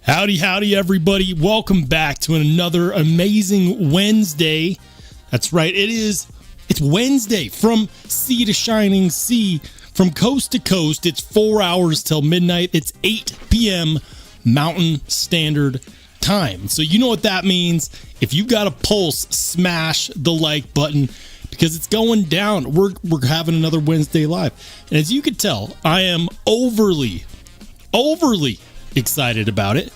Howdy, howdy, everybody. Welcome back to another amazing Wednesday. That's right. It's Wednesday from sea to shining sea, from coast to coast. It's 4 hours till midnight. It's 8 p.m. Mountain Standard Time. So you know what that means. If you got a pulse, smash the like button because it's going down. We're having another Wednesday live. And as you can tell, I am overly excited about it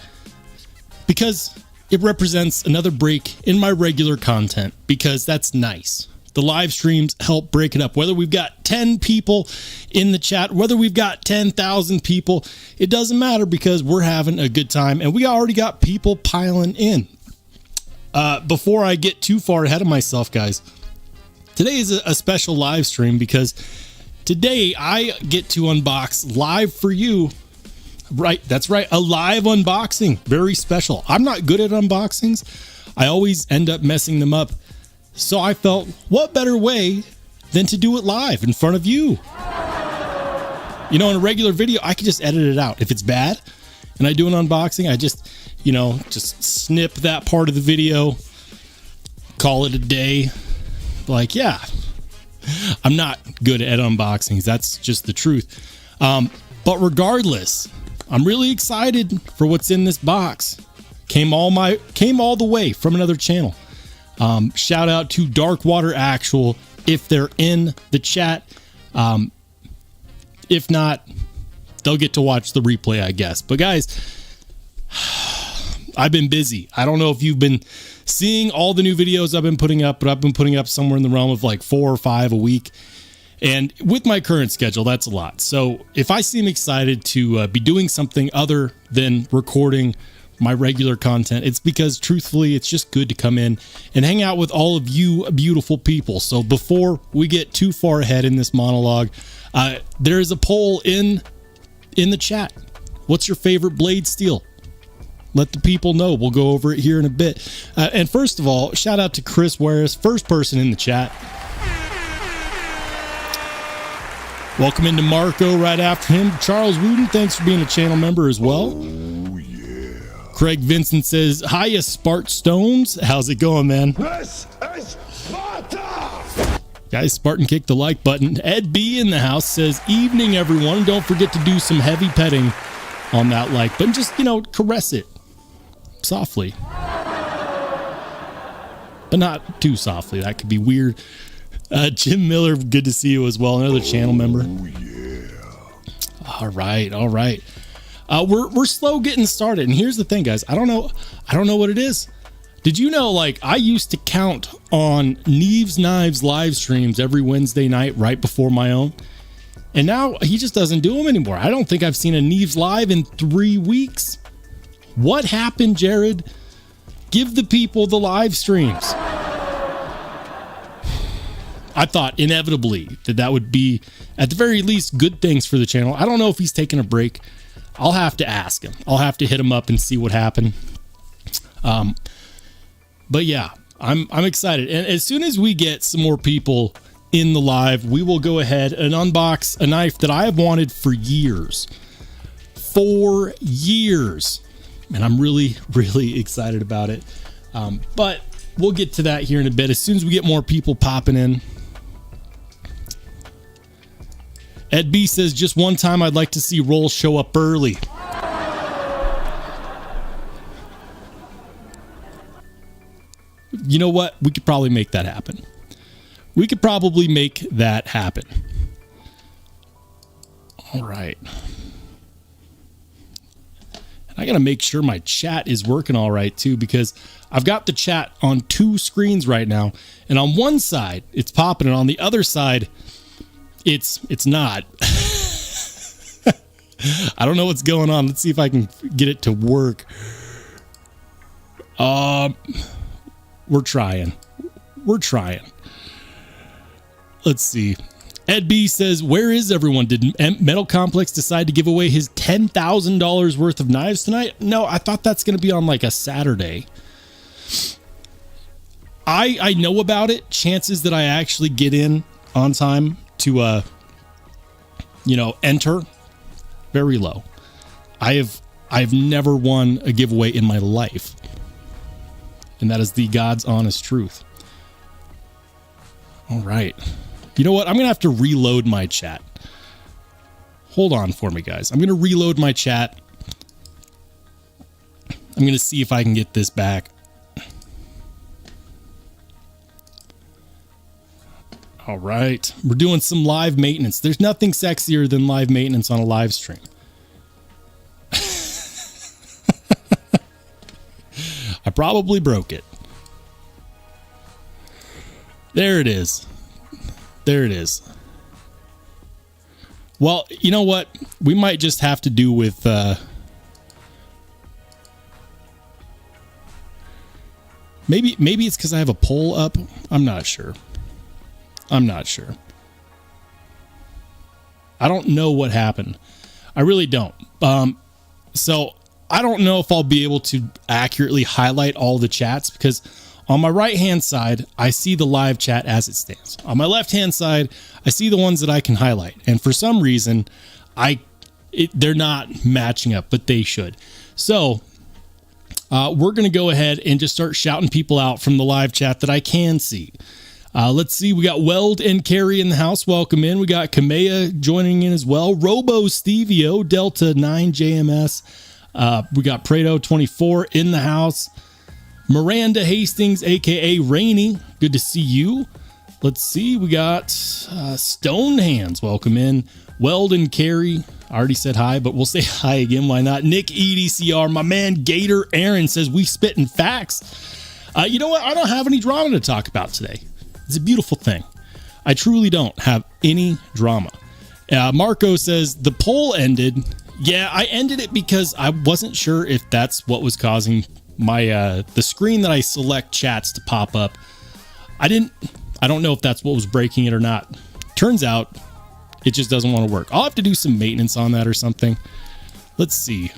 because it represents another break in my regular content, because that's nice. The live streams help break it up. Whether we've got 10 people in the chat, whether we've got 10,000 people, it doesn't matter because we're having a good time and we already got people piling in. Before I get too far ahead of myself, guys, today is a special live stream because today I get to unbox live for you. Right, that's right, a live unboxing. Very special. I'm not good at unboxings. I always end up messing them up. So I felt, what better way than to do it live in front of you? You know, in a regular video, I can just edit it out. If it's bad and I do an unboxing, I just snip that part of the video, call it a day. Like, yeah, I'm not good at unboxings. That's just the truth. But regardless, I'm really excited for what's in this box. Came all the way from another channel. Shout out to Darkwater Actual if they're in the chat. If not, they'll get to watch the replay, I guess. But guys, I've been busy. I don't know if you've been seeing all the new videos I've been putting up, but I've been putting up somewhere in the realm of like 4 or 5 a week. And with my current schedule, that's a lot. So if I seem excited to be doing something other than recording my regular content, it's because truthfully, it's just good to come in and hang out with all of you beautiful people. So before we get too far ahead in this monologue, there is a poll in the chat. What's your favorite blade steel? Let the people know. We'll go over it here in a bit. And first of all, shout out to Chris Waris, first person in the chat. Welcome into Marco right after him. Charles Wooden, thanks for being a channel member as well. Oh, yeah. Craig Vincent says, hiya, Spart Stones. How's it going, man? This is Sparta! Guys, Spartan kick the like button. Ed B in the house says, evening, everyone. Don't forget to do some heavy petting on that like button. Just, caress it softly. But not too softly. That could be weird. Jim Miller, good to see you as well. Another channel member. Oh, yeah. All right. We're slow getting started. And here's the thing, guys. I don't know what it is. Did you know, I used to count on Reeves Knives live streams every Wednesday night right before my own. And now he just doesn't do them anymore. I don't think I've seen a Reeves live in 3 weeks. What happened, Jared? Give the people the live streams. I thought inevitably that would be, at the very least, good things for the channel. I don't know if he's taking a break. I'll have to ask him. I'll have to hit him up and see what happened. But yeah, I'm excited. And as soon as we get some more people in the live, we will go ahead and unbox a knife that I have wanted for years. 4 years. And I'm really, really excited about it. But we'll get to that here in a bit. As soon as we get more people popping in. Ed B says, just one time I'd like to see Roll show up early. You know what? We could probably make that happen. All right. I got to make sure my chat is working all right, too, because I've got the chat on 2 screens right now. And on one side, it's popping. And on the other side, it's not. I don't know what's going on. Let's see if I can get it to work. We're trying. Let's see. Ed B says, where is everyone? Did Metal Complex decide to give away his $10,000 worth of knives tonight? No, I thought that's going to be on like a Saturday. I know about it. Chances that I actually get in on time to enter, very low. I have I've never won a giveaway in my life. And that is the God's honest truth. All right. You know what? I'm going to have to reload my chat. Hold on for me, guys. I'm going to reload my chat. I'm going to see if I can get this back. All right. We're doing some live maintenance. There's nothing sexier than live maintenance on a live stream. I probably broke it. There it is. There it is. Well, you know what? We might just have to do with maybe it's because I have a poll up. I'm not sure. I don't know what happened. I really don't. So I don't know if I'll be able to accurately highlight all the chats, because on my right hand side, I see the live chat as it stands. On my left hand side, I see the ones that I can highlight. And for some reason, they're not matching up, but they should. So we're going to go ahead and just start shouting people out from the live chat that I can see. Let's see. We got Weld and Carrie in the house. Welcome in. We got Kamea joining in as well. Robo Stevio, Delta 9 JMS. We got Prado 24 in the house. Miranda Hastings, aka Rainy. Good to see you. Let's see. We got Stone Hands. Welcome in. Weld and Carrie. I already said hi, but we'll say hi again. Why not? Nick EDCR. My man Gator Aaron says we spitting facts. You know what? I don't have any drama to talk about today. It's a beautiful thing. I truly don't have any drama. Marco says the poll ended. Yeah, I ended it because I wasn't sure if that's what was causing my the screen that I select chats to pop up. I don't know if that's what was breaking it or not. Turns out it just doesn't want to work. I'll have to do some maintenance on that or something. Let's see.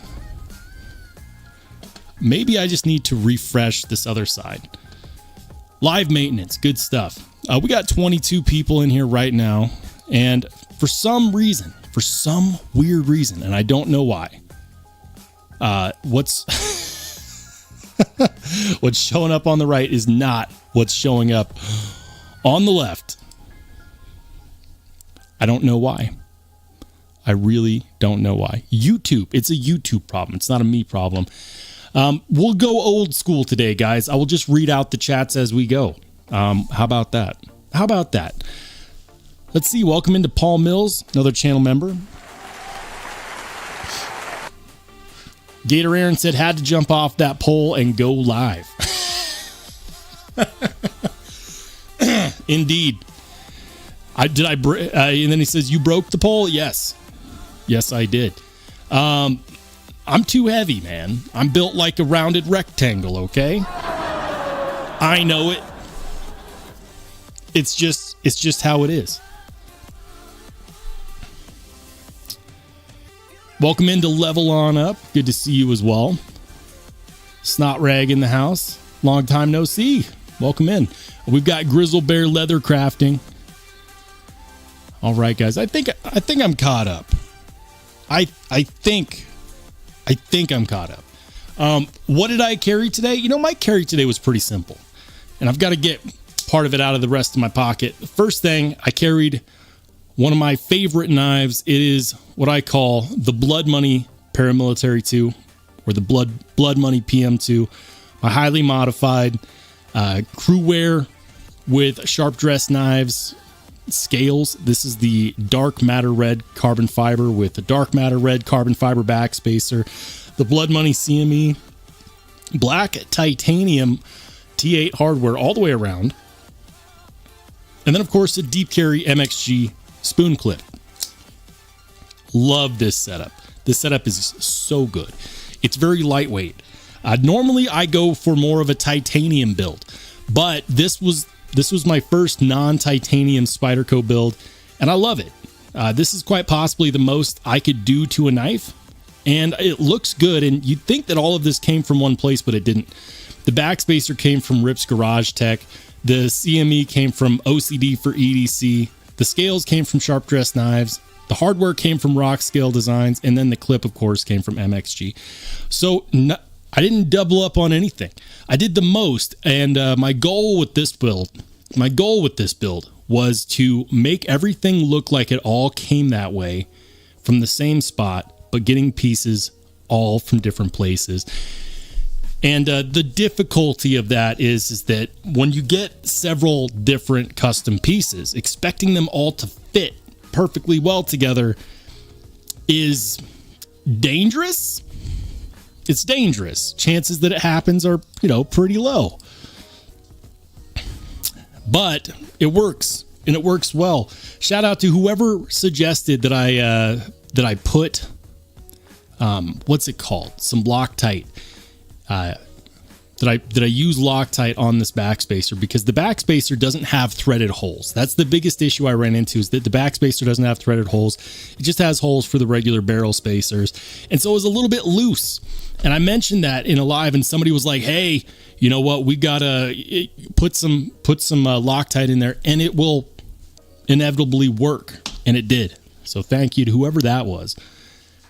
Maybe I just need to refresh this other side. Live maintenance, good stuff. We got 22 people in here right now, and for some weird reason, and I don't know why, what's showing up on the right is not what's showing up on the left. I don't know why. I really don't know why. YouTube, it's a YouTube problem. It's not a me problem. We'll go old school today, guys. I will just read out the chats as we go. How about that? Let's see. Welcome into Paul Mills, another channel member. Gator Aaron said had to jump off that pole and go live. Indeed. And then he says, you broke the pole? Yes, I did. I'm too heavy, man. I'm built like a rounded rectangle, okay? I know it. It's just how it is. Welcome into Level On Up. Good to see you as well. Snot Rag in the house. Long time no see. Welcome in. We've got Grizzle Bear Leather Crafting. All right, guys. I think I'm caught up. I think I'm caught up. What did I carry today? You know, my carry today was pretty simple, and I've got to get part of it out of the rest of my pocket. The first thing, I carried one of my favorite knives. It is what I call the Blood Money Paramilitary 2, or the Blood Money PM2, my highly modified crew wear with sharp dress knives scales. This is the dark matter red carbon fiber with the dark matter red carbon fiber backspacer, the Blood Money CME black titanium T8 hardware all the way around, and then of course the deep carry MXG spoon clip. Love this setup. This setup is so good. It's very lightweight. Normally I go for more of a titanium build, but this was my first non-titanium Spyderco build, and I love it. This is quite possibly the most I could do to a knife, and it looks good, and you'd think that all of this came from one place, but it didn't. The backspacer came from Rip's Garage Tech. The CME came from OCD for EDC. The scales came from Sharp Dress Knives. The hardware came from Rock Scale Designs, and then the clip, of course, came from MXG. So I didn't double up on anything. I did the most, and my goal with this build was to make everything look like it all came that way from the same spot, but getting pieces all from different places. And the difficulty of that is that when you get several different custom pieces, expecting them all to fit perfectly well together is dangerous. It's dangerous. Chances that it happens are, pretty low. But it works, and it works well. Shout out to whoever suggested that I put what's it called? Some Loctite. That I use Loctite on this backspacer, because the backspacer doesn't have threaded holes. That's the biggest issue I ran into, is that the backspacer doesn't have threaded holes. It just has holes for the regular barrel spacers. And so it was a little bit loose. And I mentioned that in a live, and somebody was like, hey, you know what? We gotta put some Loctite in there, and it will inevitably work. And it did. So thank you to whoever that was.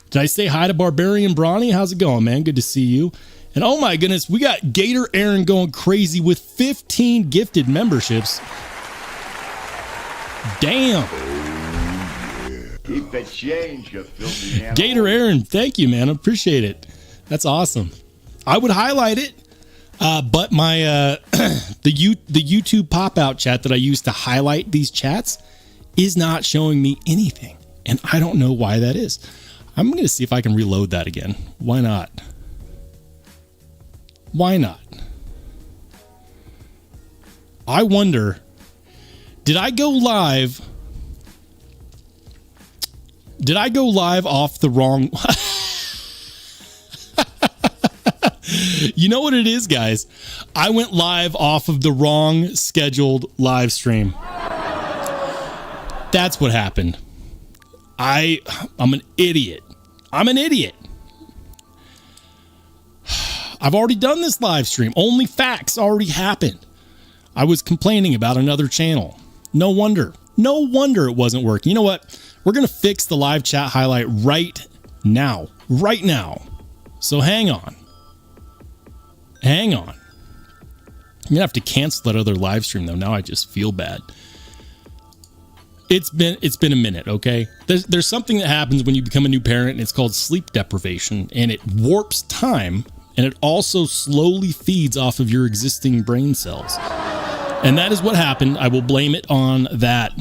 Did I say hi to Barbarian Brawny? How's it going, man? Good to see you. And oh my goodness, we got Gator Aaron going crazy with 15 gifted memberships. Damn. Keep the change, you filthy animal. Gator Aaron, thank you, man. I appreciate it. That's awesome. I would highlight it, but my the YouTube pop-out chat that I use to highlight these chats is not showing me anything, and I don't know why that is. I'm going to see if I can reload that again. Why not? Why not? I wonder, did I go live? Did I go live off the wrong? You know what it is, guys? I went live off of the wrong scheduled live stream. That's what happened. I'm an idiot. I'm an idiot. I've already done this live stream. Only Facts already happened. I was complaining about another channel. No wonder it wasn't working. You know what? We're going to fix the live chat highlight right now. Right now. So hang on. I'm going to have to cancel that other live stream, though. Now I just feel bad. It's been a minute, okay? There's something that happens when you become a new parent, and it's called sleep deprivation, and it warps time, and it also slowly feeds off of your existing brain cells. And that is what happened. I will blame it on that.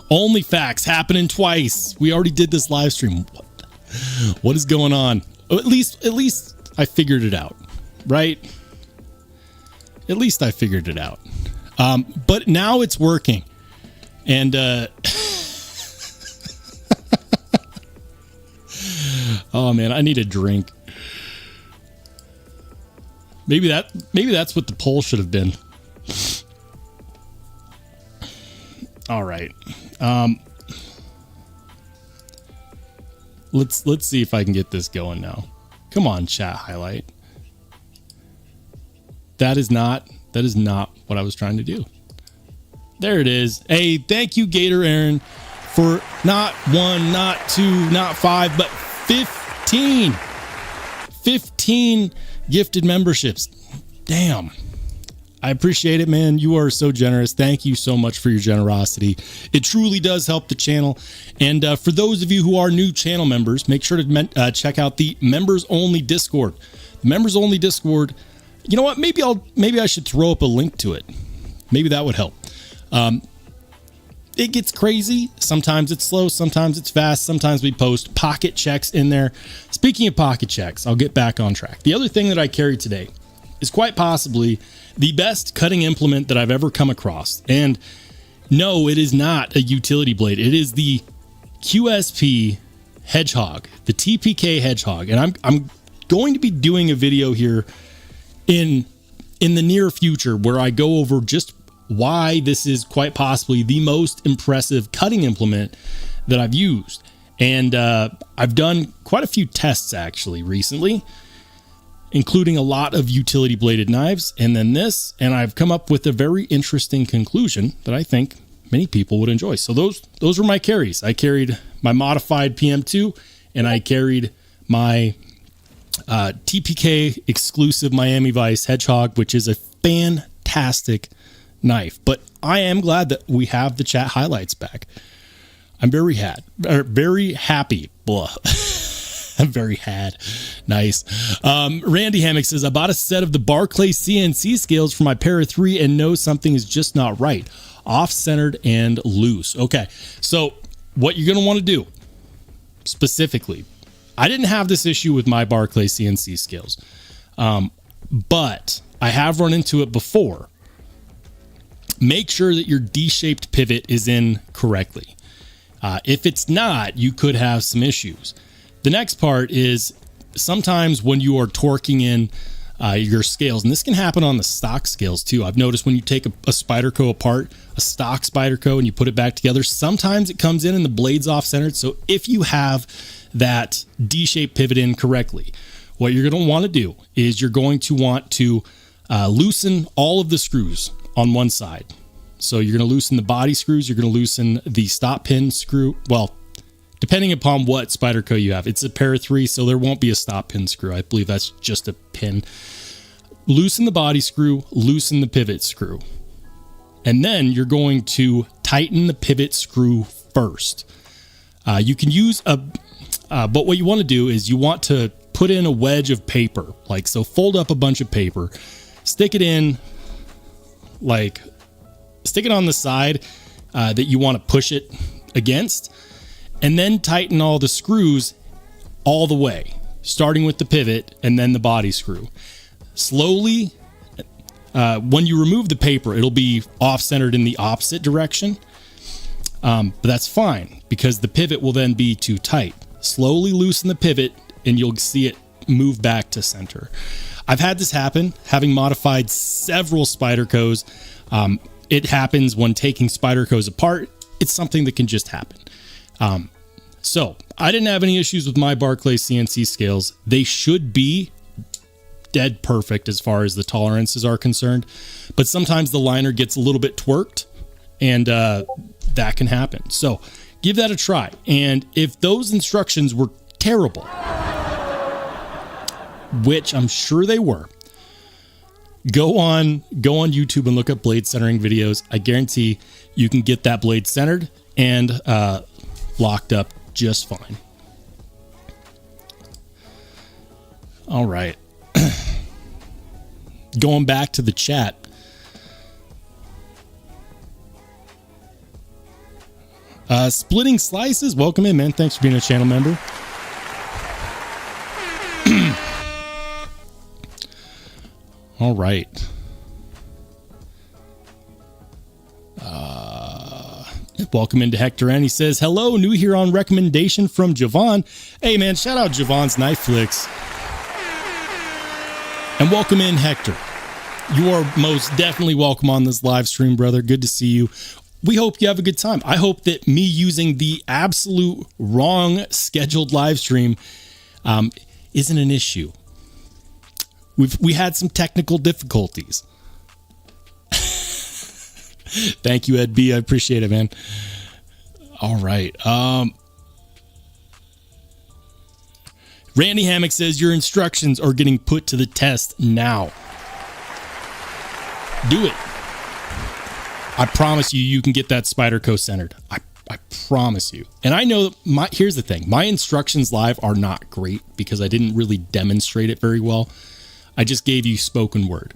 Only Facts happening twice. We already did this live stream. What is going on? At least I figured it out, right? At least I figured it out. But now it's working. And oh man, I need a drink. Maybe that's what the poll should have been. All right. Let's see if I can get this going now. Come on, chat highlight. That is not what I was trying to do. There it is. Hey, thank you, Gator Aaron, for not 1, not 2, not 5, but 15. 15 gifted memberships. Damn. I appreciate it, man. You are so generous. Thank you so much for your generosity. It truly does help the channel. And for those of you who are new channel members, make sure to check out the members only Discord. The members only Discord. You know what? Maybe I should throw up a link to it. Maybe that would help. It gets crazy. Sometimes it's slow. Sometimes it's fast. Sometimes we post pocket checks in there. Speaking of pocket checks, I'll get back on track. The other thing that I carry today is quite possibly the best cutting implement that I've ever come across. And no, it is not a utility blade. It is the QSP hedgehog, the TPK hedgehog. And I'm going to be doing a video here in the near future where I go over just why this is quite possibly the most impressive cutting implement that I've used. And I've done quite a few tests actually recently, including a lot of utility bladed knives and then this, and I've come up with a very interesting conclusion that I think many people would enjoy. So those were my carries. I carried my modified PM2 and I carried my TPK exclusive Miami Vice Hedgehog, which is a fantastic knife. But I am glad that we have the chat highlights back. I'm very happy. Blah. I'm very nice. Randy Hammock says, I bought a set of the Barclay CNC scales for my Para 3 and know something is just not right. Off-centered and loose. Okay, so what you're going to want to do specifically, I didn't have this issue with my Barclay CNC scales, but I have run into it before. Make sure that your D-shaped pivot is in correctly. If it's not, you could have some issues. The next part is sometimes when you are torquing in your scales, and this can happen on the stock scales too. I've noticed when you take a Spyderco apart, a stock Spyderco, and you put it back together, sometimes it comes in and the blade's off-centered. So if you have that D-shaped pivot in correctly, what you're going to want to do is you're going to want to loosen all of the screws on one side. So you're going to loosen the body screws. You're going to loosen the stop pin screw. Well, depending upon what Spyderco you have. It's a Para 3, so there won't be a stop pin screw. I believe that's just a pin. Loosen the body screw, loosen the pivot screw. And then you're going to tighten the pivot screw first. You can use but what you want to do is you want to put in a wedge of paper. So fold up a bunch of paper, stick it in, stick it on the side that you want to push it against. And then tighten all the screws all the way, starting with the pivot and then the body screw. Slowly, when you remove the paper, it'll be off-centered in the opposite direction. But that's fine because the pivot will then be too tight. Slowly loosen the pivot and you'll see it move back to center. I've had this happen, having modified several Spydercos. It happens when taking Spydercos apart. It's something that can just happen. So I didn't have any issues with my Barclay CNC scales. They should be dead perfect as far as the tolerances are concerned, but sometimes the liner gets a little bit twerked and that can happen. So give that a try. And if those instructions were terrible, which I'm sure they were, go on YouTube and look up blade centering videos. I guarantee you can get that blade centered and locked up just fine. All right. Going back to the chat. Splitting Slices, welcome in, man. Thanks for being a channel member. All right. Welcome into Hector, and he says, hello, new here on recommendation from Javon. Hey, man, shout out Javon's Knife Flicks. And welcome in, Hector. You are most definitely welcome on this live stream, brother. Good to see you. We hope you have a good time. I hope that me using the absolute wrong scheduled live stream isn't an issue. We had some technical difficulties. Thank you, Ed B. I appreciate it, man. All right. Randy Hammock says your instructions are getting put to the test now. Do it. I promise you can get that Spyderco centered. I promise you. And I know that here's the thing. My instructions live are not great because I didn't really demonstrate it very well. I just gave you spoken word.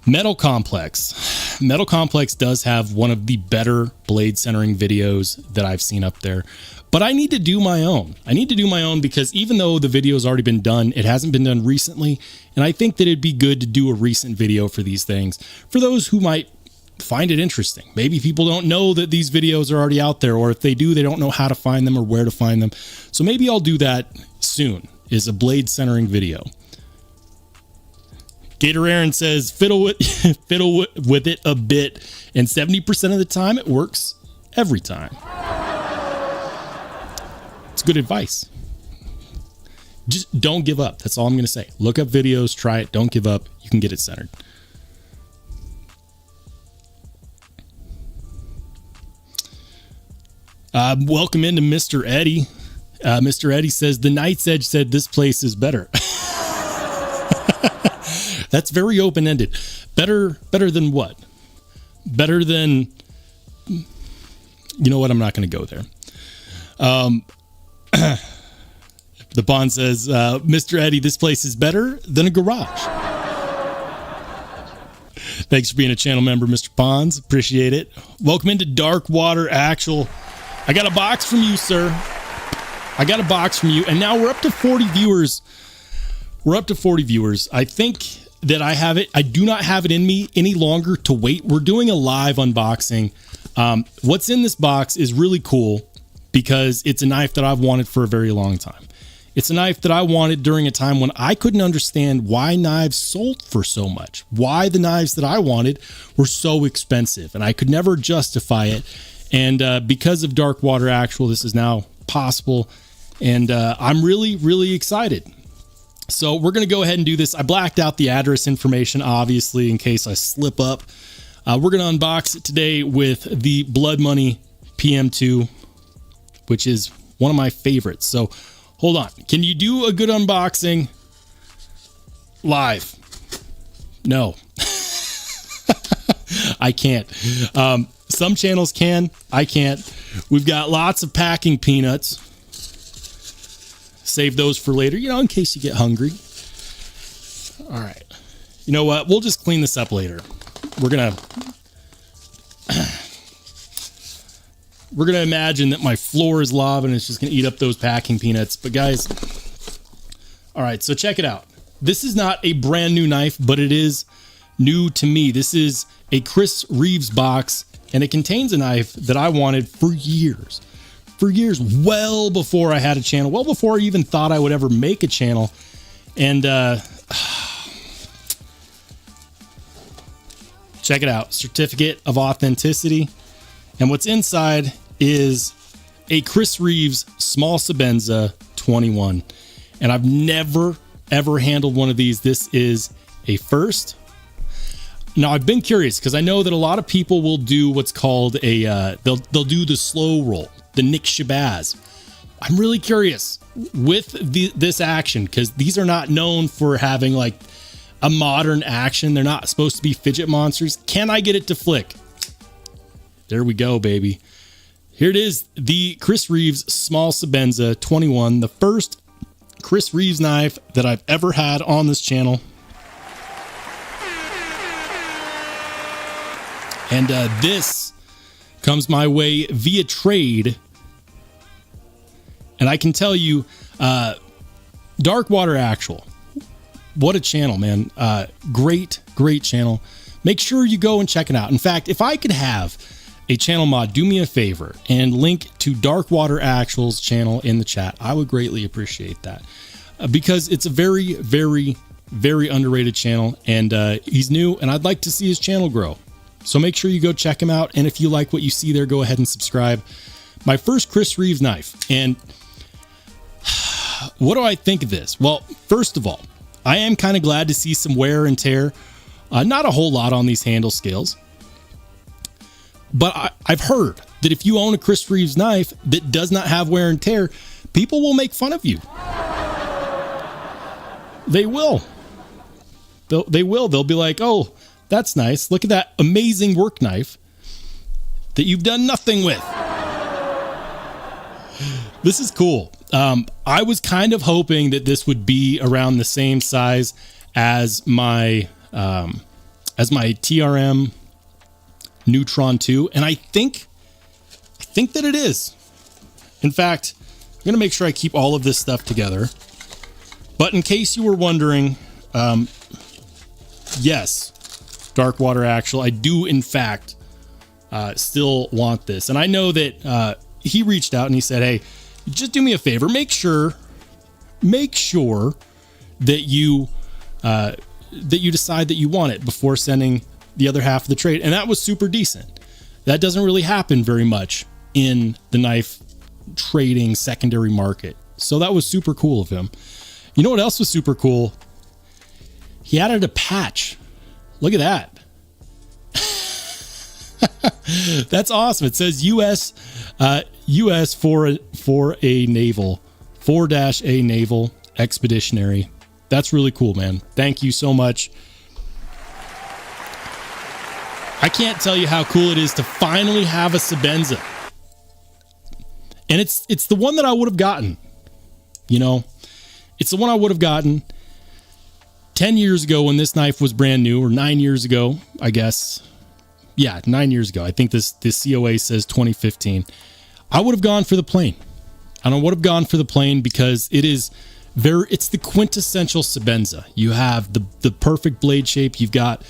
Metal Complex. Metal Complex does have one of the better blade centering videos that I've seen up there, but I need to do my own. I need to do my own because even though the video's already been done, it hasn't been done recently, and I think that it'd be good to do a recent video for these things for those who might find it interesting. Maybe people don't know that these videos are already out there, or if they do, they don't know how to find them or where to find them. So maybe I'll do that soon, is a blade centering video. Gator Aaron says, fiddle with it a bit, and 70% of the time it works every time. It's good advice. Just don't give up. That's all I'm going to say. Look up videos, try it, don't give up. You can get it centered. Welcome into Mr. Eddie. Mr. Eddie says the Knight's Edge said this place is better. That's very open-ended. Better than what? Better than, you know what? I'm not going to go there. The Bond says, Mr. Eddie, this place is better than a garage. Thanks for being a channel member, Mr. Ponds. Appreciate it. Welcome into Dark Water Actual. I got a box from you, sir. I got a box from you, and now we're up to 40 viewers. We're up to 40 viewers. I think that I have it. I do not have it in me any longer to wait. We're doing a live unboxing. What's in this box is really cool because it's a knife that I've wanted for a very long time. It's a knife that I wanted during a time when I couldn't understand why knives sold for so much, why the knives that I wanted were so expensive, and I could never justify it. And because of Dark Water Actual, this is now possible, and I'm really, really excited. So we're going to go ahead and do this. I blacked out the address information, obviously, in case I slip up. We're going to unbox it today with the Blood Money PM2, which is one of my favorites. So hold on. Can you do a good unboxing live? No. I can't. Some channels can. I can't. We've got lots of packing peanuts. Save those for later, you know, in case you get hungry. All right. You know what? We'll just clean this up later. We're gonna imagine that my floor is lava and it's just gonna eat up those packing peanuts. But guys, all right, so check it out. This is not a brand new knife, but it is new to me. This is a Chris Reeves box, and it contains a knife that I wanted for years. For years, well before I had a channel, well before I even thought I would ever make a channel. And check it out, certificate of authenticity. And what's inside is a Chris Reeves small Sebenza 21. And I've never, ever handled one of these. This is a first. Now, I've been curious because I know that a lot of people will do what's called a, they'll do the slow roll, the Nick Shabazz. I'm really curious with this action because these are not known for having like a modern action. They're not supposed to be fidget monsters. Can I get it to flick? There we go, baby. Here it is, the Chris Reeves small Sebenza 21, the first Chris Reeves knife that I've ever had on this channel. And this comes my way via trade. And I can tell you, Dark Water Actual, what a channel, man. Great, great channel. Make sure you go and check it out. In fact, if I could have a channel mod, do me a favor and link to Dark Water Actual's channel in the chat. I would greatly appreciate that because it's a very, very, very underrated channel, and he's new, and I'd like to see his channel grow. So make sure you go check him out. And if you like what you see there, go ahead and subscribe. My first Chris Reeves knife. And what do I think of this? Well, first of all, I am kind of glad to see some wear and tear. Not a whole lot on these handle scales. But I've heard that if you own a Chris Reeves knife that does not have wear and tear, people will make fun of you. They will. They will. They'll be like, oh, that's nice. Look at that amazing work knife that you've done nothing with. This is cool. I was kind of hoping that this would be around the same size as my TRM Neutron 2, and I think that it is. In fact, I'm gonna make sure I keep all of this stuff together. But in case you were wondering, yes, Dark Water Actual, I do in fact still want this. And I know that he reached out and he said, hey, just do me a favor, make sure that you decide that you want it before sending the other half of the trade. And that was super decent. That doesn't really happen very much in the knife trading secondary market. So that was super cool of him. You know what else was super cool? He added a patch. Look at that. That's awesome. It says US 4A Naval, 4-A Naval Expeditionary. That's really cool, man. Thank you so much. I can't tell you how cool it is to finally have a Sebenza. And it's the one that I would have gotten. You know, it's the one I would have gotten 10 years ago when this knife was brand new, or 9 years ago, I guess. Yeah, 9 years ago. I think this COA says 2015. I would have gone for the plane. I would have gone for the plane because it's the quintessential Sebenza. You have the perfect blade shape. You've got,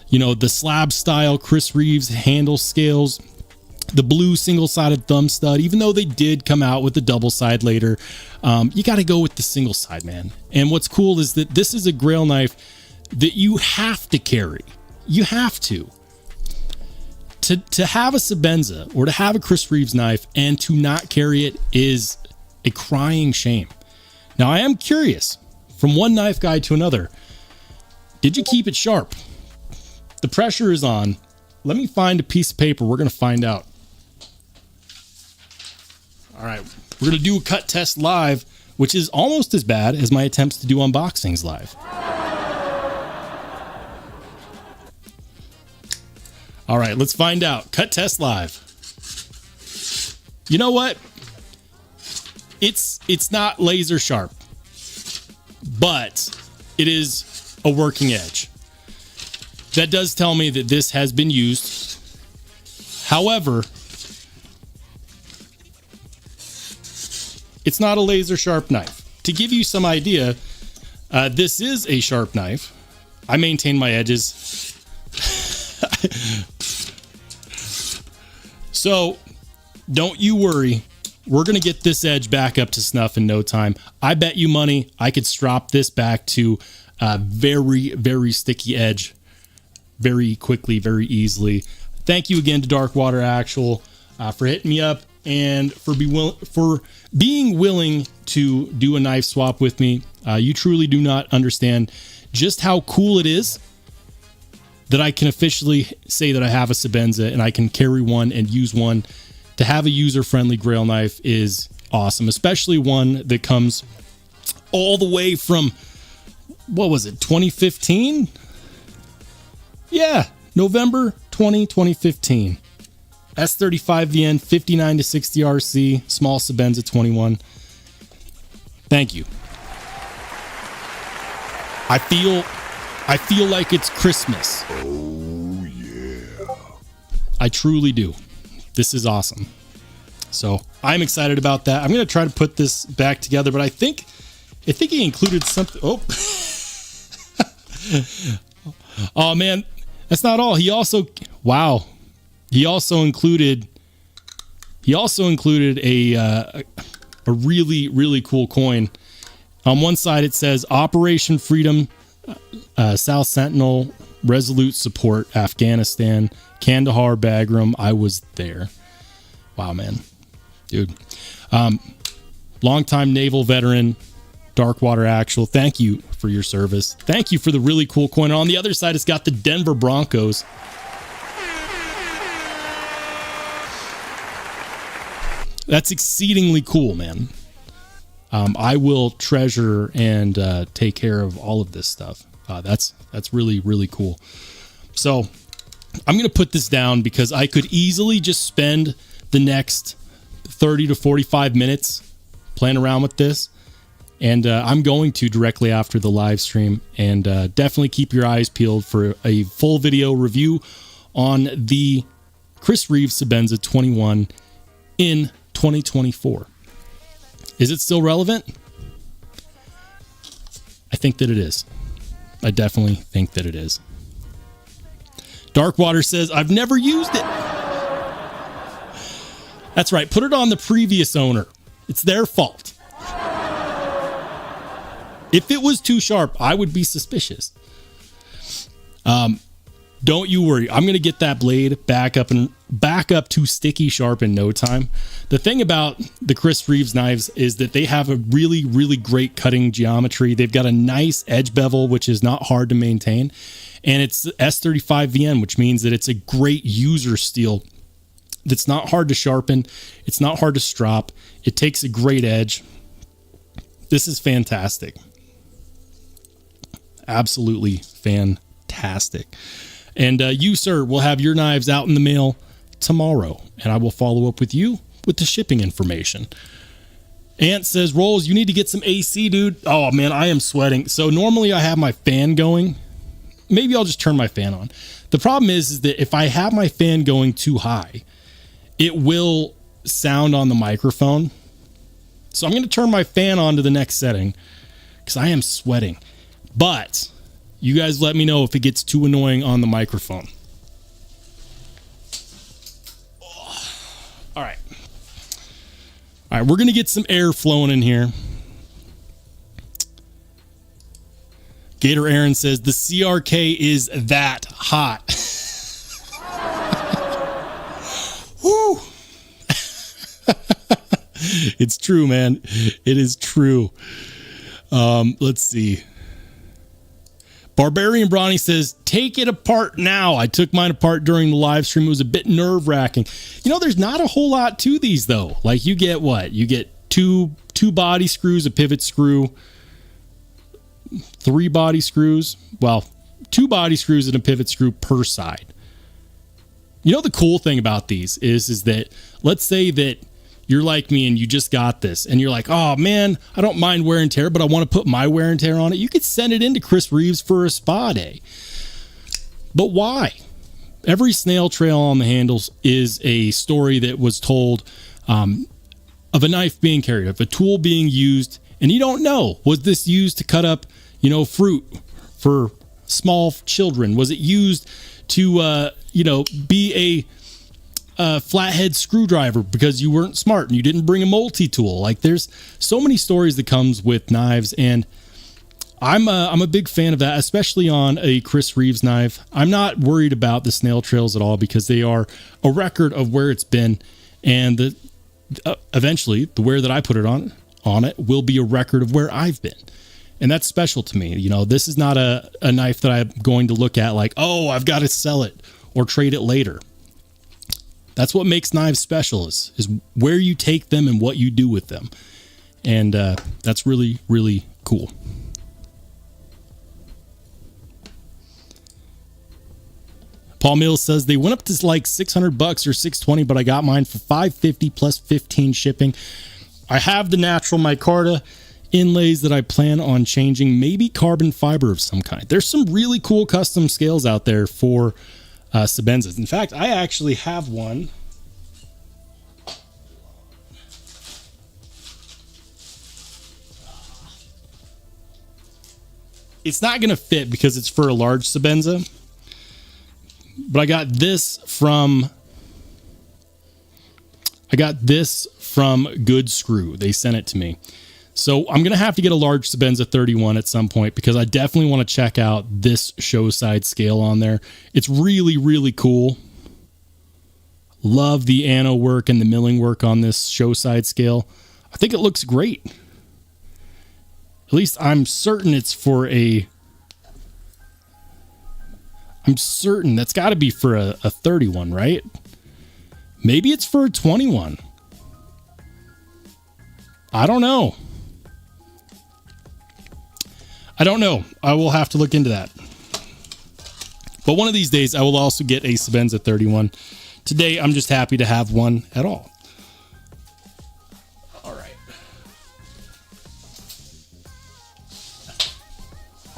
you know, the slab style Chris Reeves handle scales, the blue single-sided thumb stud. Even though they did come out with the double side later, you got to go with the single side, man. And what's cool is that this is a grail knife that you have to carry. You have to have a Sebenza or to have a Chris Reeves knife and to not carry it is a crying shame. Now, I am curious, from one knife guy to another, did you keep it sharp? The pressure is on. Let me find a piece of paper. We're going to find out. All right, we're going to do a cut test live, which is almost as bad as my attempts to do unboxings live. All right, let's find out. Cut test live. You know what? It's not laser sharp, but it is a working edge. That does tell me that this has been used. However, it's not a laser sharp knife. To give you some idea, this is a sharp knife. I maintain my edges. So don't you worry. We're going to get this edge back up to snuff in no time. I bet you money I could strop this back to a very, very sticky edge very quickly, very easily. Thank you again to Darkwater Actual for hitting me up and for being willing to do a knife swap with me. You truly do not understand just how cool it is that I can officially say that I have a Sebenza and I can carry one and use one. To have a user-friendly grail knife is awesome, especially one that comes all the way from, what was it, 2015? Yeah, November 2015. S35VN 59 to 60 RC, small Sebenza 21. Thank you. I feel like it's Christmas. Oh, yeah. I truly do. This is awesome. So I'm excited about that. I'm going to try to put this back together, but I think he included something. Oh, oh man, that's not all. He also included a really, really cool coin. On one side, it says Operation Freedom, South Sentinel, Resolute Support, Afghanistan, Kandahar, Bagram. I was there. Wow, man. Dude. Longtime naval veteran, Darkwater Actual. Thank you for your service. Thank you for the really cool coin. On the other side, it's got the Denver Broncos. That's exceedingly cool, man. I will treasure and take care of all of this stuff. That's really, really cool. So I'm going to put this down because I could easily just spend the next 30 to 45 minutes playing around with this. And I'm going to directly after the live stream, and definitely keep your eyes peeled for a full video review on the Chris Reeves Sebenza 21 in 2024. Is it still relevant? I think that it is. I definitely think that it is. Darkwater says, I've never used it. That's right. Put it on the previous owner. It's their fault. If it was too sharp, I would be suspicious. Don't you worry. I'm going to get that blade back up to sticky sharp in no time. The thing about the Chris Reeves knives is that they have a really, really great cutting geometry. They've got a nice edge bevel, which is not hard to maintain. And it's S35VN, which means that it's a great user steel. that's not hard to sharpen. It's not hard to strop. It takes a great edge. This is fantastic. Absolutely fantastic. And you, sir, will have your knives out in the mail tomorrow, and I will follow up with you with the shipping information. Ant says, Rolls, you need to get some AC, dude. Oh, man, I am sweating. So normally I have my fan going. Maybe I'll just turn my fan on. The problem is that if I have my fan going too high, it will sound on the microphone. So I'm going to turn my fan on to the next setting because I am sweating. But you guys let me know if it gets too annoying on the microphone. All right. All right, we're going to get some air flowing in here. Gator Aaron says, the CRK is that hot. Woo! It's true, man. It is true. Let's see. Barbarian Bronny says, take it apart now. I took mine apart during the live stream. It was a bit nerve-wracking. You know, there's not a whole lot to these, though. Like, you get what? You get two body screws, a pivot screw, 3 body screws. Well, 2 body screws and a pivot screw per side. You know, the cool thing about these is that, let's say that you're like me and you just got this and you're like, oh man, I don't mind wear and tear, but I want to put my wear and tear on it. You could send it into Chris Reeves for a spa day. But why? Every snail trail on the handles is a story that was told of a knife being carried, of a tool being used, and you don't know, was this used to cut up, you know, fruit for small children? Was it used to, be a flathead screwdriver because you weren't smart and you didn't bring a multi-tool? Like, there's so many stories that comes with knives, and I'm a big fan of that, especially on a Chris Reeves knife. I'm not worried about the snail trails at all because they are a record of where it's been, and eventually the wear that I put it on it will be a record of where I've been. And that's special to me. You know, this is not a knife that I'm going to look at like, oh, I've got to sell it or trade it later. That's what makes knives special is where you take them and what you do with them. And that's really, really cool. Paul Mills says they went up to like $600 or $620, but I got mine for $550 plus 15 shipping. I have the natural micarta inlays that I plan on changing, maybe carbon fiber of some kind. There's some really cool custom scales out there for Sebenzas. In fact, I actually have one. It's not going to fit because it's for a large Sebenza, but I got this from Good Screw. They sent it to me. So I'm going to have to get a large Sebenza 31 at some point because I definitely want to check out this show side scale on there. It's really, really cool. Love the ano work and the milling work on this show side scale. I think it looks great. At least I'm certain it's for I'm certain that's got to be for a 31, right? Maybe it's for a 21. I don't know. I will have to look into that. But one of these days, I will also get a Sebenza 31. Today, I'm just happy to have one at all. All right.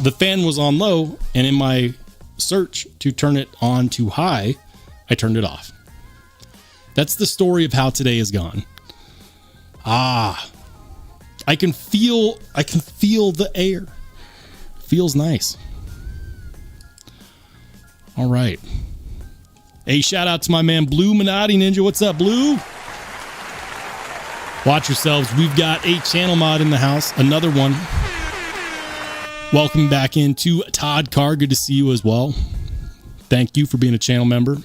The fan was on low, and in my search to turn it on to high, I turned it off. That's the story of how today has gone. I can feel the air. Feels nice. All right. Hey, shout out to my man Blue Minotti Ninja. What's up, Blue? Watch yourselves. We've got a channel mod in the house. Another one. Welcome back into Todd Carr. Good to see you as well. Thank you for being a channel member.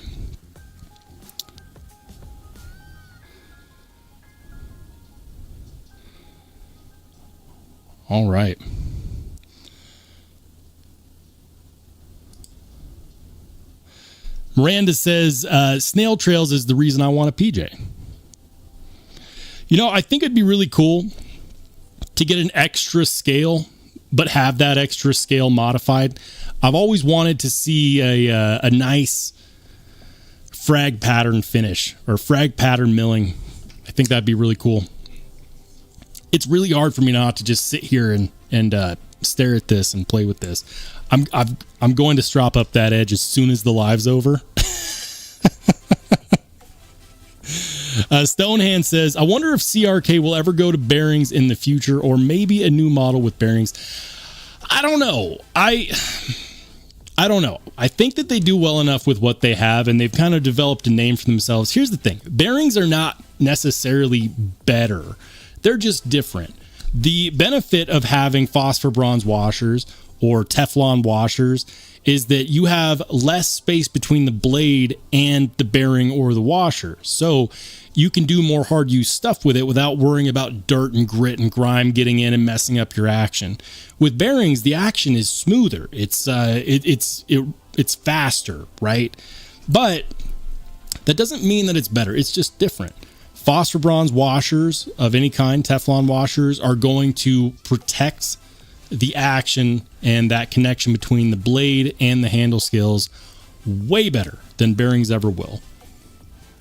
All right. Miranda says, snail trails is the reason I want a PJ. You know, I think it'd be really cool to get an extra scale, but have that extra scale modified. I've always wanted to see a nice frag pattern finish or frag pattern milling. I think that'd be really cool. It's really hard for me not to just sit here and stare at this and play with this. I'm going to strop up that edge as soon as the live's over. Stonehand says, I wonder if CRK will ever go to bearings in the future, or maybe a new model with bearings. I don't know. I don't know. I think that they do well enough with what they have, and they've kind of developed a name for themselves. Here's the thing. Bearings are not necessarily better. They're just different. The benefit of having phosphor bronze washers or Teflon washers is that you have less space between the blade and the bearing or the washer. So you can do more hard use stuff with it without worrying about dirt and grit and grime getting in and messing up your action. With bearings, the action is smoother. It's faster, right? But that doesn't mean that it's better. It's just different. Phosphor bronze washers of any kind, Teflon washers, are going to protect the action and that connection between the blade and the handle scales way better than bearings ever will.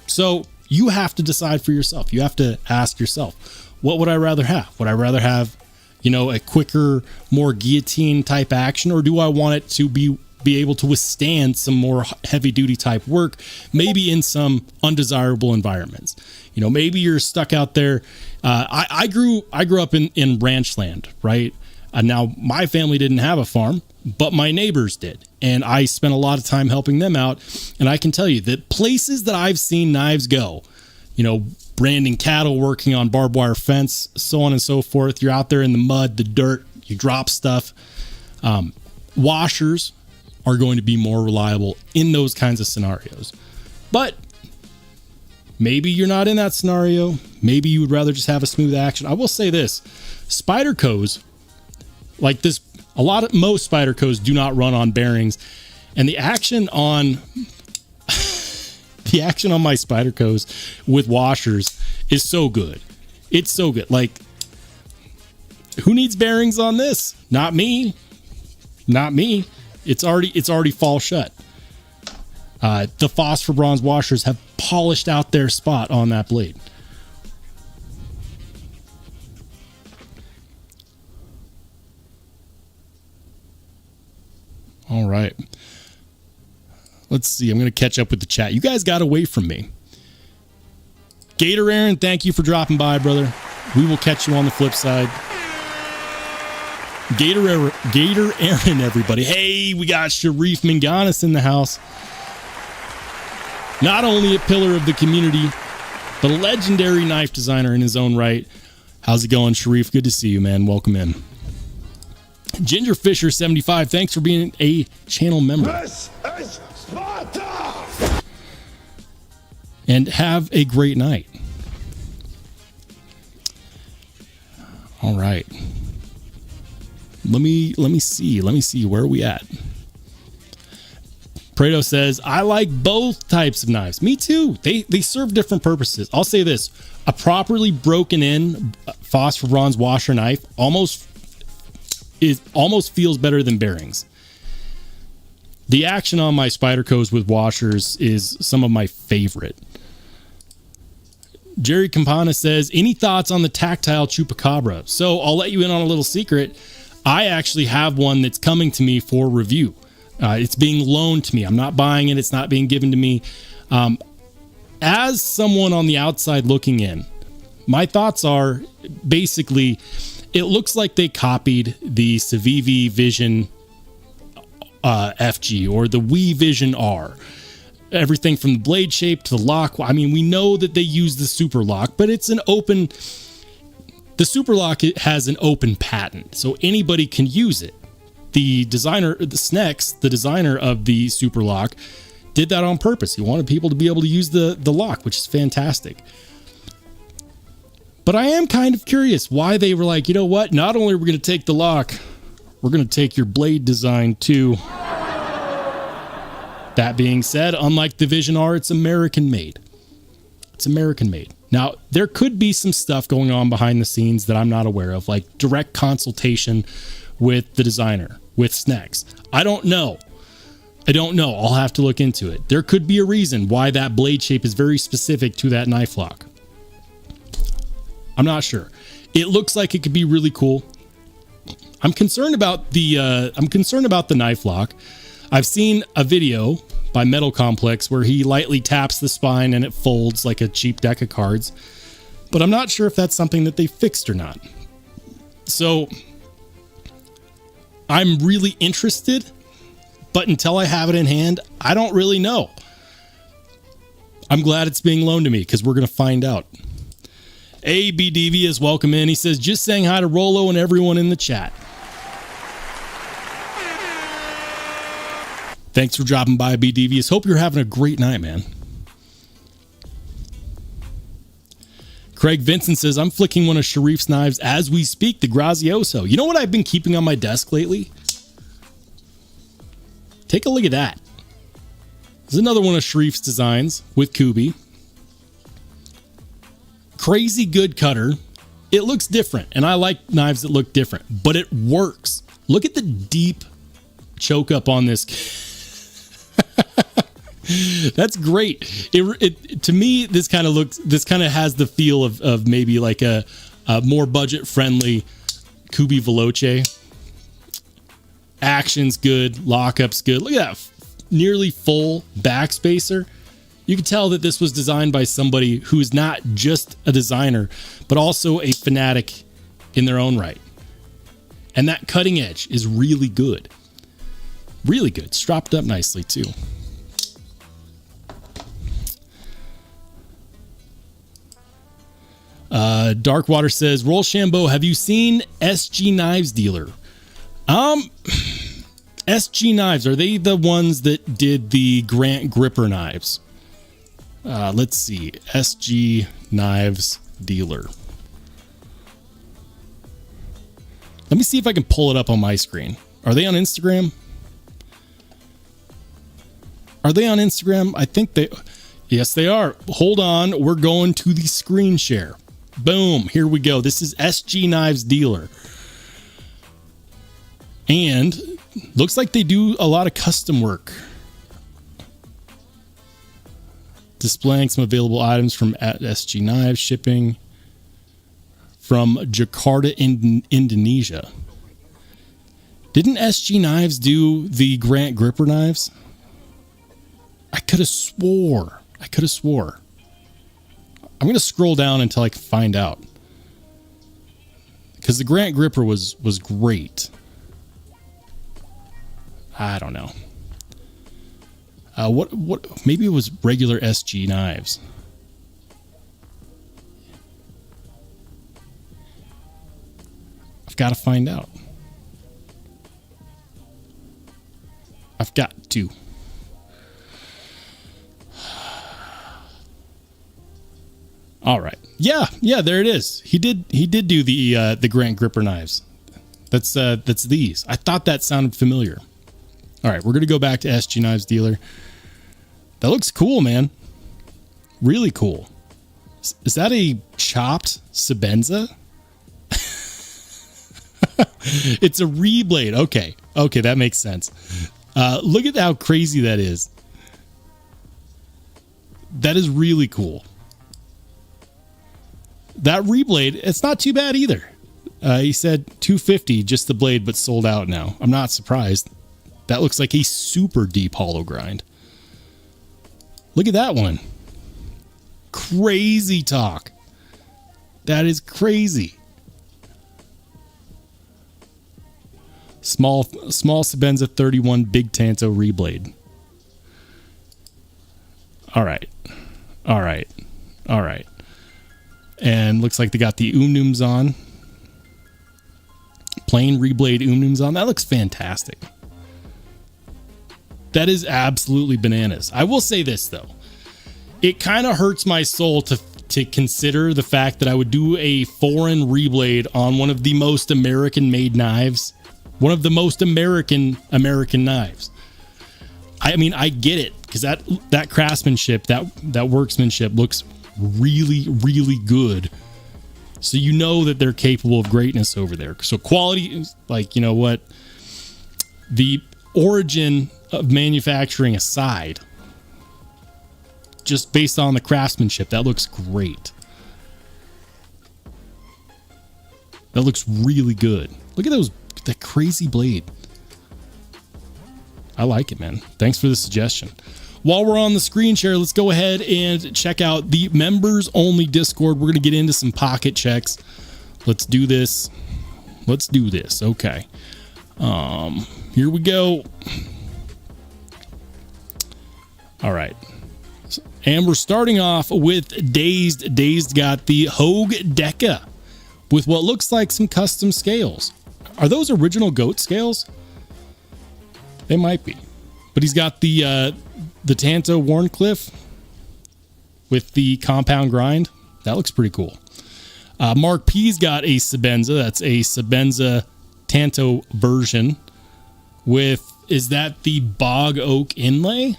So you have to decide for yourself. You have to ask yourself, what would I rather have? Would I rather have, a quicker, more guillotine type action, or do I want it to be able to withstand some more heavy duty type work, maybe in some undesirable environments? Maybe you're stuck out there. I grew up in ranch land, right? Now, my family didn't have a farm, but my neighbors did. And I spent a lot of time helping them out. And I can tell you that places that I've seen knives go, branding cattle, working on barbed wire fence, so on and so forth. You're out there in the mud, the dirt, you drop stuff. Washers are going to be more reliable in those kinds of scenarios. But maybe you're not in that scenario. Maybe you would rather just have a smooth action. I will say this, Spydercos, like this, most Spydercos do not run on bearings, and the action on my Spydercos with washers is so good. It's so good. Like, who needs bearings on this? Not me. It's already fall shut. The phosphor bronze washers have polished out their spot on that blade. All right. Let's see. I'm going to catch up with the chat. You guys got away from me. Gator Aaron, thank you for dropping by, brother. We will catch you on the flip side. Gator Aaron, everybody. Hey, we got Sharif Manganis in the house. Not only a pillar of the community, but a legendary knife designer in his own right. How's it going, Sharif? Good to see you, man. Welcome in. Ginger Fisher 75, thanks for being a channel member. This is Sparta! And have a great night. All right. Let me see. Where are we at? Prado says, I like both types of knives. Me too. They serve different purposes. I'll say this. A properly broken in phosphor bronze washer knife almost feels better than bearings. The action on my Spydercos with washers is some of my favorite. Jerry Campana says, any thoughts on the tactile Chupacabra? So I'll let you in on a little secret. I actually have one that's coming to me for review. It's being loaned to me. I'm not buying it. It's not being given to me. As someone on the outside looking in, my thoughts are basically, it looks like they copied the Civivi Vision FG or the Wii Vision R. Everything from the blade shape to the lock. I mean, we know that they use the super lock, but it's an open... The super lock has an open patent, so anybody can use it. The designer, the Snex, the designer of the super lock, did that on purpose. He wanted people to be able to use the lock, which is fantastic. But I am kind of curious why they were like, you know what? Not only are we going to take the lock, we're going to take your blade design too. That being said, unlike the Vision R, it's American made. It's American made. Now, there could be some stuff going on behind the scenes that I'm not aware of, like direct consultation with the designer, with Snacks. I don't know. I'll have to look into it. There could be a reason why that blade shape is very specific to that knife lock. I'm not sure. It looks like it could be really cool. I'm concerned about the knife lock. I've seen a video by Metal Complex where he lightly taps the spine and it folds like a cheap deck of cards. But I'm not sure if that's something that they fixed or not. So I'm really interested, but until I have it in hand, I don't really know. I'm glad it's being loaned to me because we're going to find out. A.B. Devious, welcome in. He says, just saying hi to Rollo and everyone in the chat. Thanks for dropping by, B. Devious. Hope you're having a great night, man. Craig Vincent says, I'm flicking one of Sharif's knives as we speak, the Grazioso. You know what I've been keeping on my desk lately? Take a look at that. This is another one of Sharif's designs with Kubi. Crazy good cutter. It looks different, and I like knives that look different, but it works. Look at the deep choke up on this. That's great. It to me, this kind of has the feel of maybe like a more budget friendly Kubi Veloce. Action's good, lockup's good. Look at that nearly full backspacer. You can tell that this was designed by somebody who's not just a designer, but also a fanatic in their own right. And that cutting edge is really good. Really good. Stropped up nicely too. Darkwater says, Rollshambo, have you seen SG Knives Dealer? SG Knives, are they the ones that did the Grant Gripper knives? Let's see. SG Knives Dealer. Let me see if I can pull it up on my screen. Are they on Instagram? Are they on Instagram? I think they... Yes, they are. Hold on. We're going to the screen share. Boom. Here we go. This is SG Knives Dealer. And looks like they do a lot of custom work. Displaying some available items from at SG Knives, shipping from Jakarta, Indonesia. Didn't SG Knives do the Grant Gripper knives? I could have swore. I'm going to scroll down until I can find out. Because the Grant Gripper was great. I don't know. What? Maybe it was regular SG Knives. I've got to find out. I've got to. All right. Yeah, there it is. He did do the Grant Gripper knives. That's these. I thought that sounded familiar. All right, we're going to go back to SG Knives Dealer. That looks cool, man. Really cool. Is that a chopped Sebenza? It's a reblade. Okay, that makes sense. Look at how crazy that is. That is really cool. That reblade, it's not too bad either. He said $250 just the blade, but sold out now. I'm not surprised. That looks like a super deep hollow grind. Look at that one. Crazy talk. That is crazy. Small Sebenza 31 Big Tanto reblade. All right. And looks like they got the Umnums on. Plain reblade Umnums on. That looks fantastic. That is absolutely bananas. I will say this, though. It kind of hurts my soul to consider the fact that I would do a foreign reblade on one of the most American-made knives. One of the most American knives. I mean, I get it, because that craftsmanship, that workmanship looks really, really good. So you know that they're capable of greatness over there. So quality, like, you know what? The origin of manufacturing aside, just based on the craftsmanship, that looks great. That looks really good. Look at that crazy blade. I like it, man. Thanks for the suggestion. While we're on the screen share, let's go ahead and check out the members only Discord. We're going to get into some pocket checks. Let's do this. Let's do this. Okay. Here we go. All right. And we're starting off with Dazed. Dazed got the Hogue Deca with what looks like some custom scales. Are those original goat scales? They might be. But he's got the Tanto Warncliffe with the compound grind. That looks pretty cool. Mark P's got a Sabenza. That's a Sabenza Tanto version with, is that the Bog Oak inlay?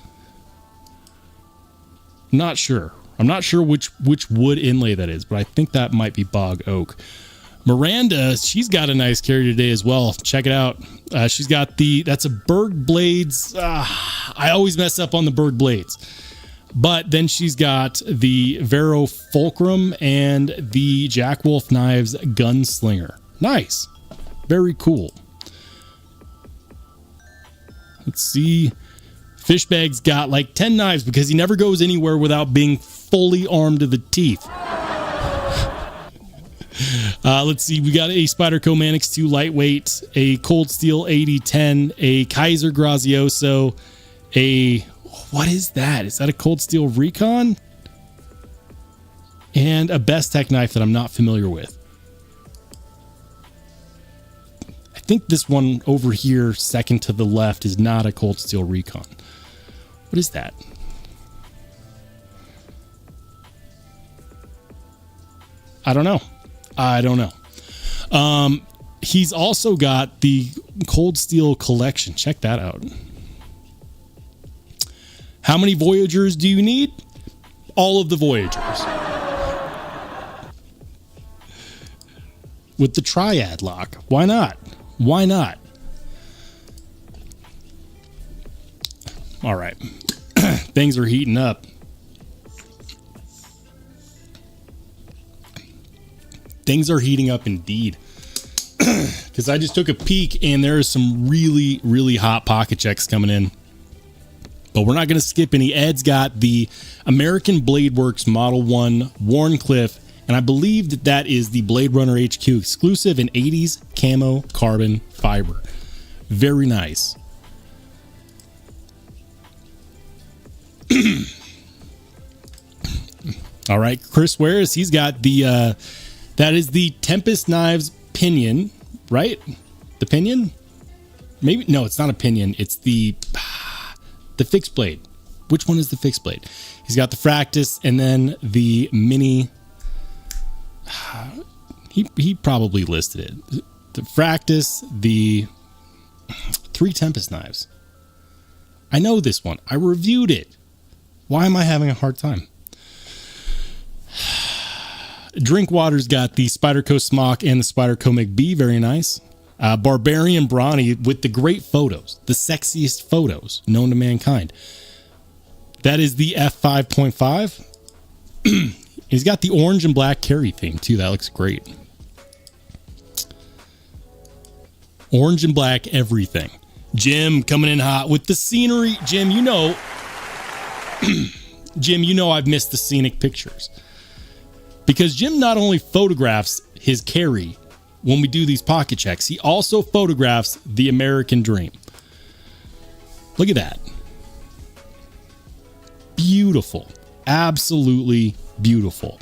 Not sure. I'm not sure which wood inlay that is, but I think that might be Bog Oak. Miranda, she's got a nice carry today as well. Check it out. She's got that's a Berg Blades. I always mess up on the Berg Blades. But then she's got the Vero Fulcrum and the Jack Wolf Knives Gunslinger. Nice. Very cool. Let's see. Fishbag's got like 10 knives because he never goes anywhere without being fully armed to the teeth. Let's see. We got a Spyderco Manix 2 lightweight, a Cold Steel 8010, a Kaiser Grazioso, what is that? Is that a Cold Steel Recon? And a bestech knife that I'm not familiar with. I think this one over here, second to the left, is not a Cold Steel Recon. What is that? I don't know. He's also got the Cold Steel collection. Check that out. How many Voyagers do you need? All of the Voyagers. With the Triad lock. Why not? Why not? All right. Things are heating up. Things are heating up indeed. Because I just took a peek and there is some really, really hot pocket checks coming in. But we're not going to skip any. Ed's got the American Blade Works Model 1 Warncliffe. And I believe that is the Blade Runner HQ exclusive in 80s camo carbon fiber. Very nice. All right, Chris Wares, he's got the that is the Tempest Knives pinion, right? The pinion? Maybe no, it's not a pinion. It's the fixed blade. Which one is the fixed blade? He's got the Fractus and then the mini. He probably listed it. The Fractus, the 3 Tempest Knives. I know this one. I reviewed it. Why am I having a hard time? Drinkwater's got the Spyderco Smock and the Spyderco McBee. Very nice. Barbarian Brawny with the great photos. The sexiest photos known to mankind. That is the F5.5. He's got the orange and black carry theme too. That looks great. Orange and black everything. Jim coming in hot with the scenery. Jim, you know I've missed the scenic pictures. Because Jim not only photographs his carry when we do these pocket checks, he also photographs the American Dream. Look at that. Beautiful. Absolutely beautiful.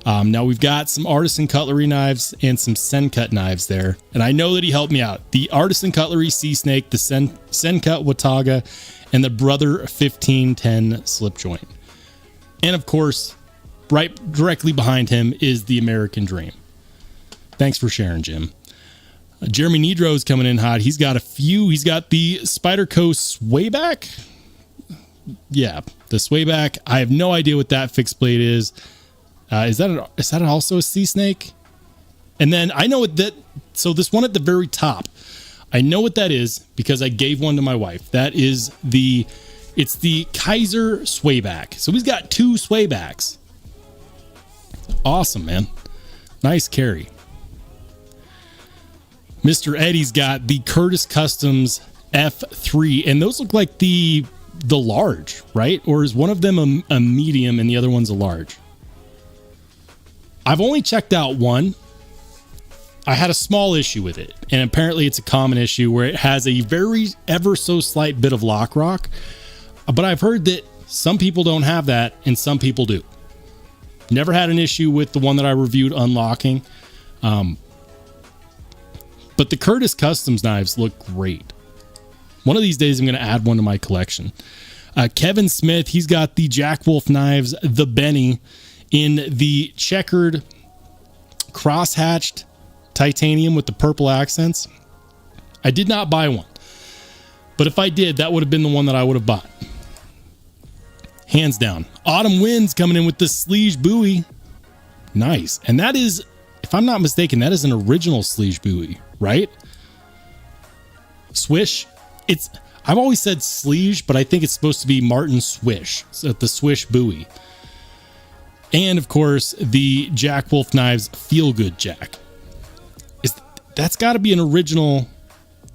Now we've got some artisan cutlery knives and some sencut knives there. And I know that he helped me out. The artisan cutlery Sea Snake, the sencut Wataga, and the Brother 1510 slip joint. And of course, right directly behind him is the American Dream. Thanks for sharing, Jim. Jeremy Nidro's coming in hot. He's got a few. He's got the Spyderco Swayback. yeah, the swayback. I have no idea what that fixed blade is. Is that also a sea snake? And then I know what that. So this one at the very top, I know what that is because I gave one to my wife. That is it's the Kaiser swayback. So he's got 2 swaybacks. Awesome, man. Nice carry. Mr. Eddie's got the Curtis Customs F3, and those look like the large, right? Or is one of them a medium and the other one's a large? I've only checked out one. I had a small issue with it, and apparently it's a common issue where it has a very ever so slight bit of lock rock, but I've heard that some people don't have that and some people do. Never had an issue with the one that I reviewed unlocking. But the Curtis Customs knives look great. One of these days I'm going to add one to my collection. Kevin Smith, he's got the Jack Wolf knives, the Benny, in the checkered cross-hatched titanium with the purple accents. I did not buy one, but if I did, that would have been the one that I would have bought. Hands down. Autumn Winds coming in with the Sleege buoy. Nice. And that is, if I'm not mistaken, that is an original Sleege buoy, right? Swish. I've always said Sleege, but I think it's supposed to be Martin Swish. So the Swish buoy. And of course, the Jack Wolf Knives Feel Good Jack. That's got to be an original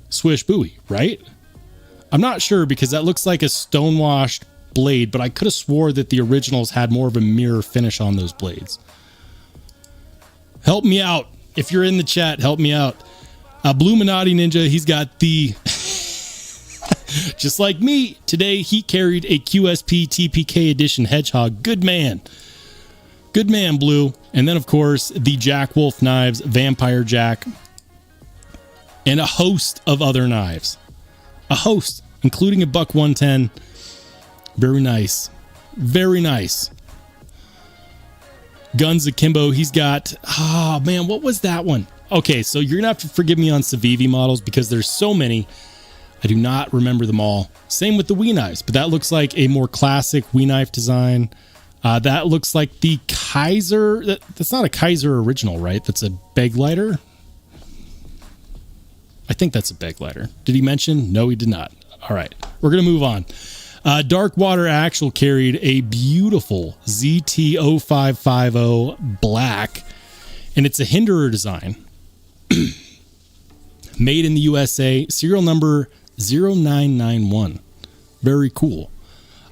Swish buoy, right? I'm not sure because that looks like a stonewashed blade, but I could have swore that the originals had more of a mirror finish on those blades. Help me out. If you're in the chat, help me out. Blue Minotti Ninja, he's got the... Just like me, today he carried a QSP TPK edition hedgehog. Good man. Good man, Blue. And then, of course, the Jack Wolf Knives Vampire Jack. And a host of other knives. A host, including a Buck 110. Very nice. Very nice. Guns Akimbo, he's got... Oh, man, what was that one? Okay, so you're going to have to forgive me on civivi models because there's so many. I do not remember them all. Same with the Wee knives, but that looks like a more classic Wee knife design. That looks like the Kaiser. That's not a Kaiser original, right? That's a Beglighter. I think that's a Beglighter. Did he mention? No, he did not. All right, we're going to move on. Dark Water Actual carried a beautiful ZT0550 black, and it's a Hinderer design. Made in the USA, serial number 0991. Very cool.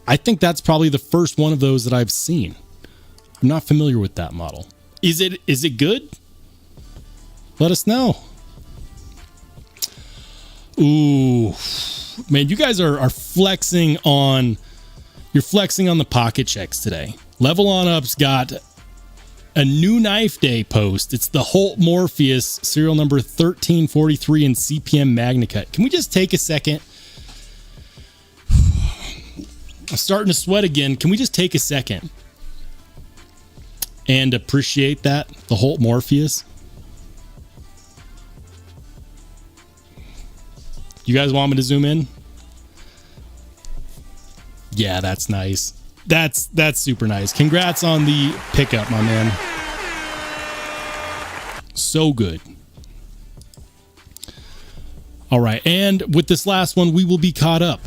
I think that's probably the first one of those that I've seen. I'm not familiar with that model. Is it good? Let us know. Ooh, man, you guys are flexing on. You're flexing on the pocket checks today. Level On Up's got a new knife day post. It's the Holt Morpheus, serial number 1343 in CPM MagnaCut. Can we just take a second? I'm starting to sweat again. Can we just take a second and appreciate that? The Holt Morpheus. You guys want me to zoom in? Yeah, that's nice. That's super nice. Congrats on the pickup, my man. So good. All right, and with this last one, we will be caught up.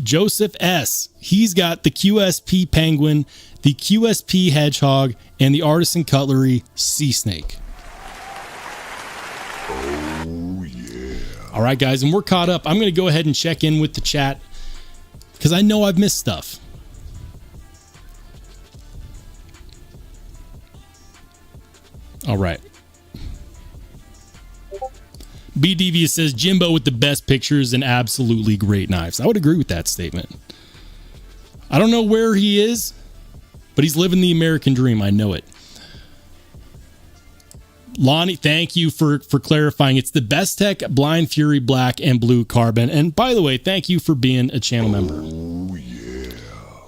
Joseph S. He's got the QSP Penguin, the QSP Hedgehog, and the Artisan Cutlery Sea Snake. Oh, yeah. All right, guys, and we're caught up. I'm going to go ahead and check in with the chat because I know I've missed stuff. All right. B. Devious says Jimbo with the best pictures and absolutely great knives. I would agree with that statement. I don't know where he is, but he's living the American dream. I know it. Lonnie, thank you for clarifying. It's the Bestech Blind Fury Black and Blue Carbon. And by the way, thank you for being a channel member. Oh, yeah.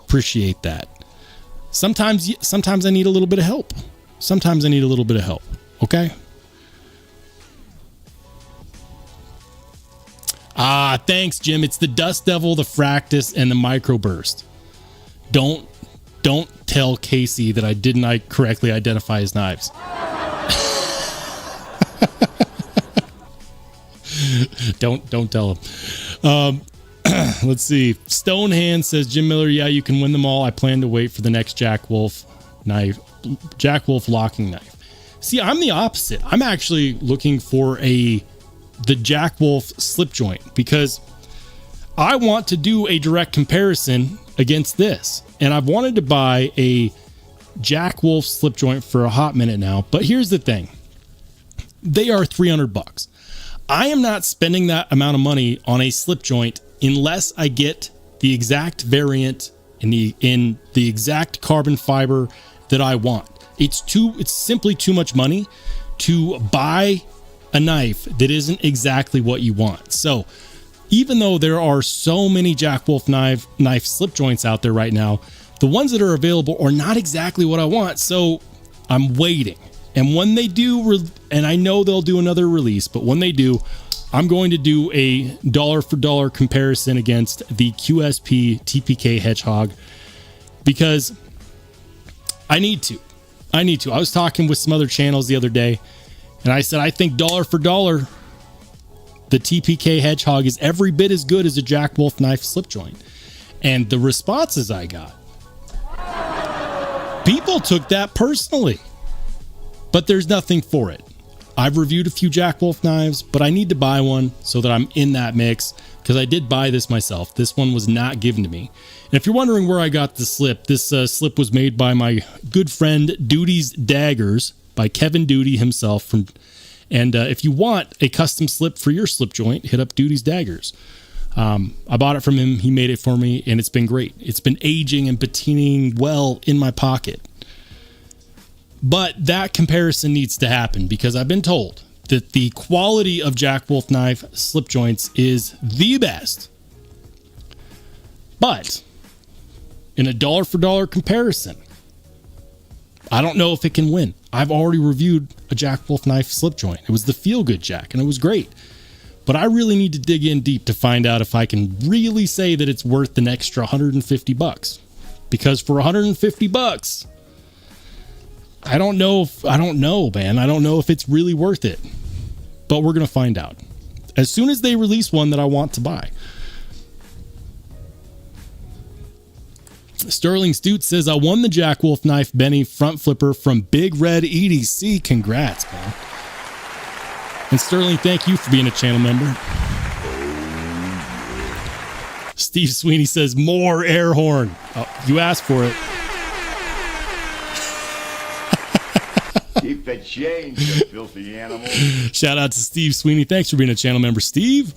Appreciate that. Sometimes I need a little bit of help. Sometimes I need a little bit of help. Okay? Thanks, Jim. It's the Dust Devil, the Fractus, and the Microburst. don't tell Casey that I didn't correctly identify his knives. Don't tell him. Let's see. Stonehand says, Jim Miller, yeah, you can win them all. I plan to wait for the next Jack Wolf locking knife. See, I'm the opposite. I'm actually looking for the Jack Wolf slip joint because I want to do a direct comparison against this. And I've wanted to buy a Jack Wolf slip joint for a hot minute now. But here's the thing. They are $300. I am not spending that amount of money on a slip joint unless I get the exact variant in the exact carbon fiber that I want. It's simply too much money to buy a knife that isn't exactly what you want. So even though there are so many Jack Wolf knife slip joints out there right now, the ones that are available are not exactly what I want. So I'm waiting. And when they do, and I know they'll do another release, but when they do, I'm going to do a dollar for dollar comparison against the QSP TPK Hedgehog because I need to. I was talking with some other channels the other day, and I said, I think dollar for dollar, the TPK Hedgehog is every bit as good as a Jack Wolf knife slip joint. And the responses I got, people took that personally. But there's nothing for it. I've reviewed a few Jack Wolf knives, but I need to buy one so that I'm in that mix because I did buy this myself. This one was not given to me. And if you're wondering where I got the slip, this slip was made by my good friend Duty's Daggers by Kevin Duty himself. And if you want a custom slip for your slip joint, hit up Duty's Daggers. I bought it from him. He made it for me, and it's been great. It's been aging and patining well in my pocket. But that comparison needs to happen because I've been told that the quality of Jack Wolf knife slip joints is the best. But in a dollar for dollar comparison, I don't know if it can win. I've already reviewed a Jack Wolf knife slip joint. It was the Feel Good Jack, and it was great. But I really need to dig in deep to find out if I can really say that it's worth an extra $150. Because for $150, I don't know, man. I don't know if it's really worth it. But we're going to find out as soon as they release one that I want to buy. Sterling Stute says, I won the Jack Wolf knife Benny front flipper from Big Red EDC. Congrats, man. And Sterling, thank you for being a channel member. Steve Sweeney says, more air horn. Oh, you asked for it. Keep the change, you filthy animal. Shout out to Steve Sweeney. Thanks for being a channel member, Steve.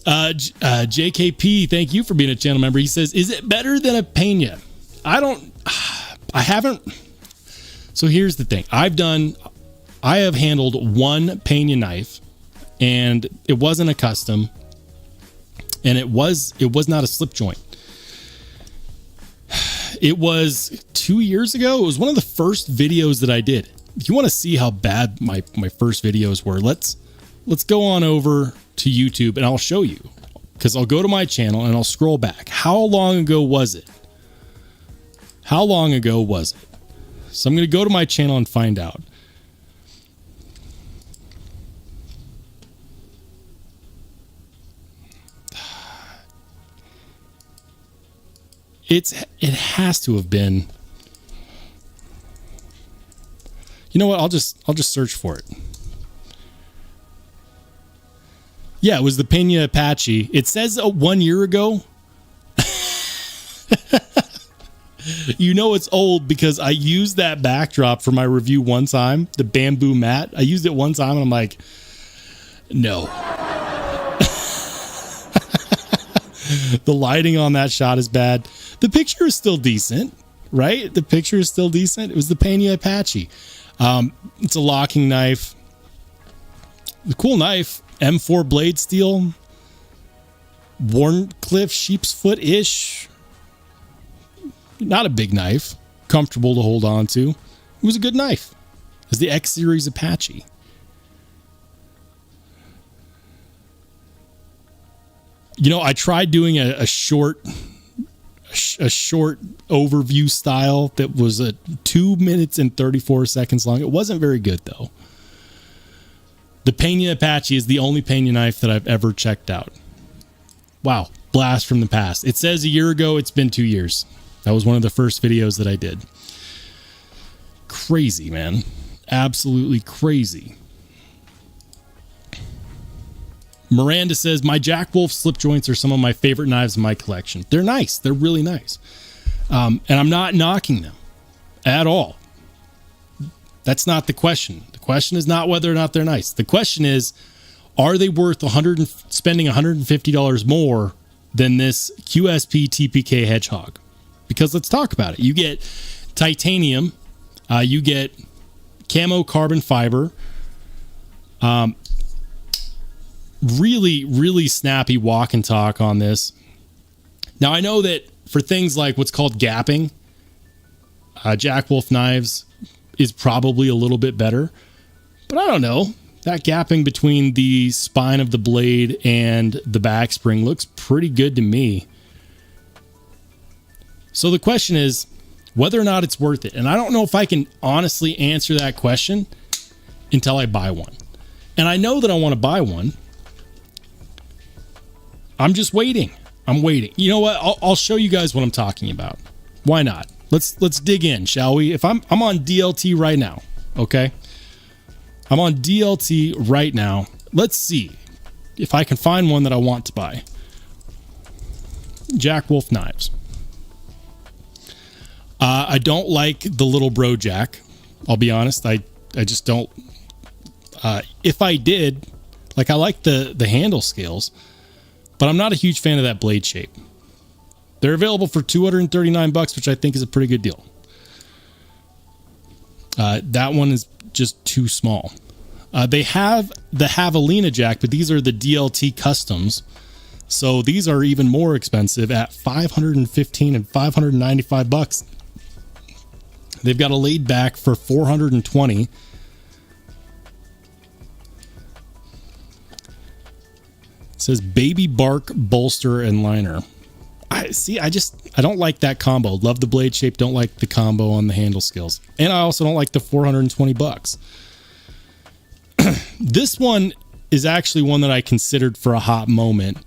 JKP, thank you for being a channel member. He says, is it better than a Pena? I haven't. So here's the thing. I have handled one Pena knife, and it wasn't a custom, and it was not a slip joint. It was 2 years ago. It was one of the first videos that I did. If you want to see how bad my first videos were, let's go on over to YouTube and I'll show you, because I'll go to my channel and I'll scroll back. How long ago was it? So I'm going to go to my channel and find out. It has to have been. You know what? I'll just search for it. Yeah, it was the Pena Apache. It says 1 year ago. You know it's old because I used that backdrop for my review one time, the bamboo mat. I used it one time and I'm like, no. The lighting on that shot is bad. The picture is still decent, right? The picture is still decent. It was the Pena Apache. It's a locking knife. The cool knife. M4 blade steel. Warncliffe sheep's foot-ish. Not a big knife. Comfortable to hold on to. It was a good knife. It's the X Series Apache. You know, I tried doing a short a short overview style that was 2 minutes and 34 seconds long. It wasn't very good, though. The Pena Apache is the only Pena knife that I've ever checked out. Wow, blast from the past. It says a year ago, it's been 2 years. That was one of the first videos that I did. Crazy, man. Absolutely crazy. Miranda says, my Jack Wolf slip joints are some of my favorite knives in my collection. They're nice. They're really nice. And I'm not knocking them at all. That's not the question. The question is not whether or not they're nice. The question is, are they worth spending $150 more than this QSP TPK hedgehog? Because let's talk about it. You get titanium. You get camo carbon fiber. Really, really snappy walk and talk on this. Now, I know that for things like what's called gapping, Jack Wolf knives is probably a little bit better. But I don't know. That gapping between the spine of the blade and the back spring looks pretty good to me. So the question is whether or not it's worth it. And I don't know if I can honestly answer that question until I buy one. And I know that I want to buy one. I'm just waiting. I'm waiting. You know what? I'll show you guys what I'm talking about. Why not? Let's dig in, shall we? If I'm on DLT right now, okay? I'm on DLT right now. Let's see if I can find one that I want to buy. Jack Wolf knives. I don't like the little bro jack. I'll be honest. I just don't. If I did, like, I like the handle scales, but I'm not a huge fan of that blade shape. They're available for $239, which I think is a pretty good deal. That one is just too small. They have the Javelina jack, but these are the DLT customs. So these are even more expensive at $515 and $595. They've got a laid back for $420. It says baby bark bolster and liner. I don't like that combo. Love the blade shape, don't like the combo on the handle skills. And I also don't like the $420. This one is actually one that I considered for a hot moment.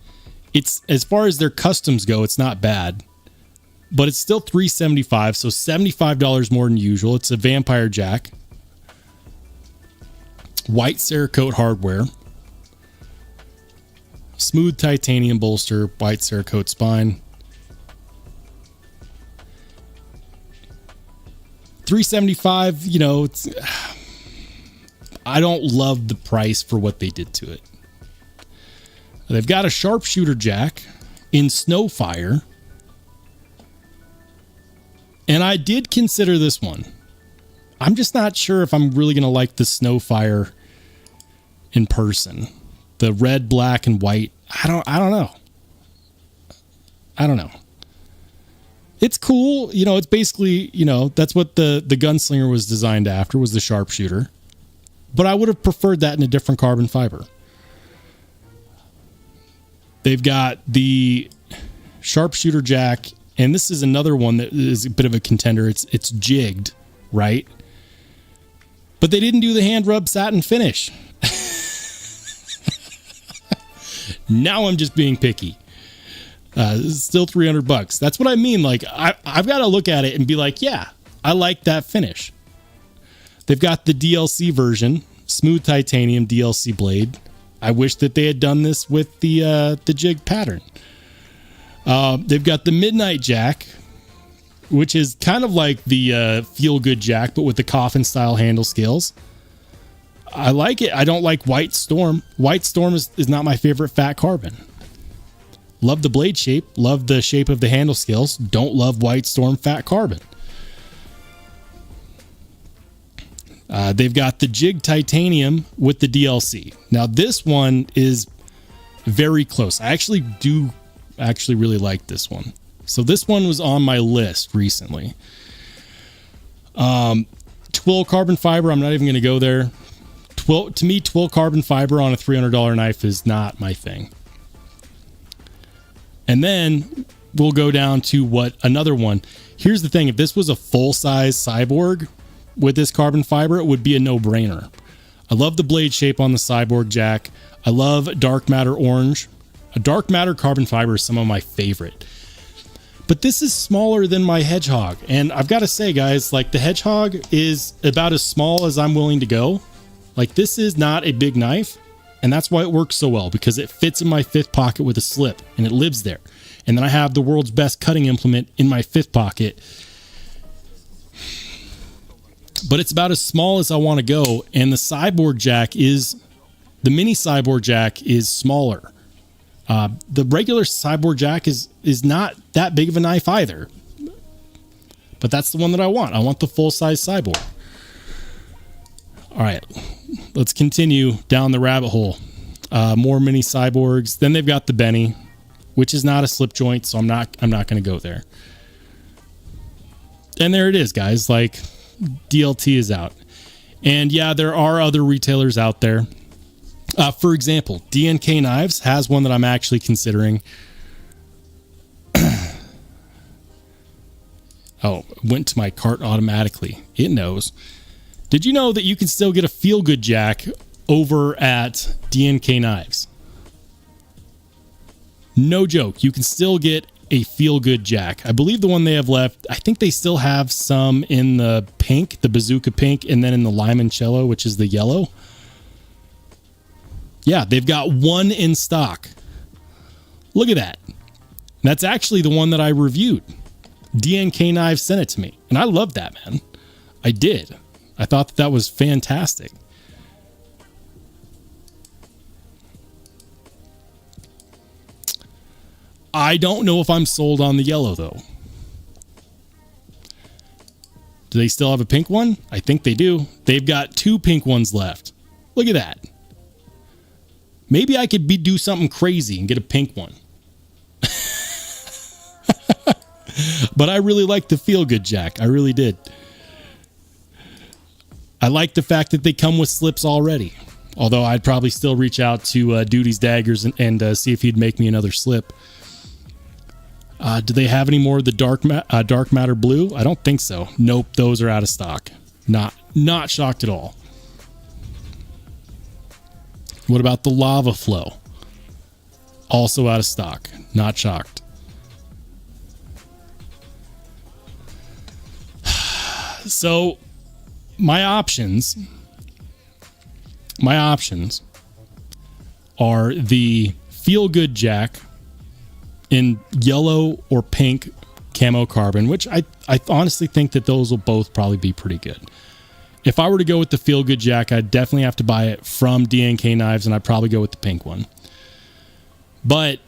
It's, as far as their customs go, it's not bad, but it's still $375, so $75 more than usual. It's a Vampire Jack, white Cerakote hardware, smooth titanium bolster, white Cerakote spine. $375, you know, it's, I don't love the price for what they did to it. They've got a sharpshooter jack in Snowfire. And I did consider this one. I'm just not sure if I'm really going to like the Snowfire in person. The red, black, and white. I don't know. I don't know. It's cool. You know, it's basically, you know, that's what the Gunslinger was designed after, was the sharpshooter. But I would have preferred that in a different carbon fiber. They've got the sharpshooter jack, and this is another one that is a bit of a contender. It's jigged, right? But they didn't do the hand rub satin finish. Now I'm just being picky. Still $300. That's what I mean. Like, I've got to look at it and be like, yeah, I like that finish. They've got the DLC version, smooth titanium DLC blade. I wish that they had done this with the jig pattern. They've got the Midnight Jack, which is kind of like the Feel Good Jack, but with the coffin style handle scales. I like it. I don't like White Storm. White Storm is not my favorite fat carbon. Love the blade shape. Love the shape of the handle scales. Don't love White Storm fat carbon. They've got the Jig Titanium with the DLC. Now, this one is very close. I actually really like this one. So this one was on my list recently. Twill carbon fiber, I'm not even going to go there. To me, twill carbon fiber on a $300 knife is not my thing. And then we'll go down to what another one. Here's the thing. If this was a full-size cyborg with this carbon fiber, it would be a no-brainer. I love the blade shape on the cyborg jack. I love dark matter orange. A dark matter carbon fiber is some of my favorite. But this is smaller than my hedgehog. And I've got to say, guys, like the hedgehog is about as small as I'm willing to go. Like this is not a big knife. And that's why it works so well, because it fits in my fifth pocket with a slip and it lives there. And then I have the world's best cutting implement in my fifth pocket. But it's about as small as I want to go. And the cyborg jack is, the mini cyborg jack is smaller. The regular cyborg jack is not that big of a knife either. But that's the one that I want. I want the full-size cyborg. All right, let's continue down the rabbit hole. More mini cyborgs. Then they've got the Benny, which is not a slip joint, so I'm not going to go there. And there it is, guys. Like DLT is out. And yeah, there are other retailers out there. For example, DNK Knives has one that I'm actually considering. Oh, went to my cart automatically. It knows. Did you know that you can still get a feel-good jack over at DNK Knives? No joke. You can still get a feel-good jack. I believe the one they have left, I think they still have some in the pink, the bazooka pink, and then in the limoncello, which is the yellow. Yeah, they've got one in stock. Look at that. That's actually the one that I reviewed. DNK Knives sent it to me. And I love that, man. I did. I thought that was fantastic. I don't know if I'm sold on the yellow, though. Do they still have a pink one? I think they do. They've got 2 pink ones left. Look at that. Maybe I could do something crazy and get a pink one. But I really like the feel-good jack. I really did. I like the fact that they come with slips already. Although I'd probably still reach out to Duty's Daggers and see if he'd make me another slip. Do they have any more of the dark matter blue? I don't think so. Nope, those are out of stock. Not shocked at all. What about the lava flow? Also out of stock. Not shocked. So my options are the Feel Good Jack in yellow or pink camo carbon, which I honestly think that those will both probably be pretty good. If I were to go with the Feel Good Jack, I'd definitely have to buy it from DNK Knives, and I'd probably go with the pink one. But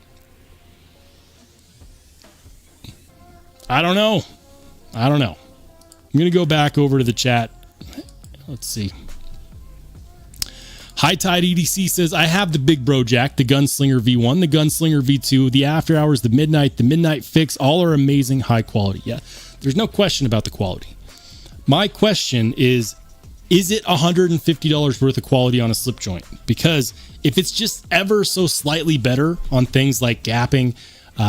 I don't know. I'm going to go back over to the chat. Let's see. High Tide EDC says, I have the Big Bro Jack, the Gunslinger V1, the Gunslinger V2, the After Hours, the Midnight Fix. All are amazing, high quality. Yeah, there's no question about the quality. My question is it $150 worth of quality on a slip joint? Because if it's just ever so slightly better on things like gapping,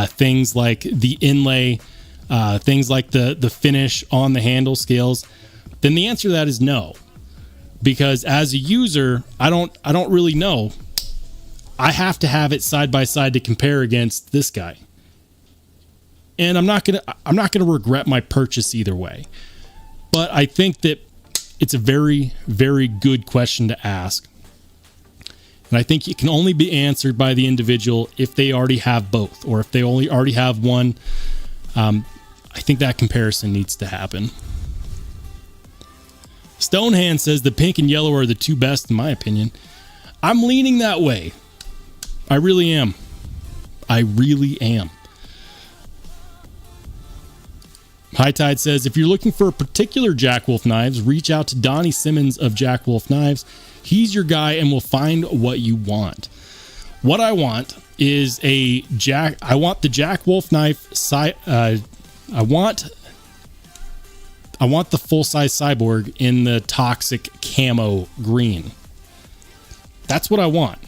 things like the inlay, things like the finish on the handle scales, then the answer to that is no. Because as a user, I don't really know. I have to have it side by side to compare against this guy. And I'm not gonna regret my purchase either way. But I think that it's a very, very good question to ask. And I think it can only be answered by the individual if they already have both, or if they already have one. I think that comparison needs to happen. Stonehand says the pink and yellow are the 2 best in my opinion. I'm leaning that way. I really am. High Tide says, if you're looking for a particular Jack Wolf Knives, reach out to Donnie Simmons of Jack Wolf Knives. He's your guy and will find what you want. What I want is I want the Jack Wolf knife. I want the full-size cyborg in the toxic camo green. That's what I want.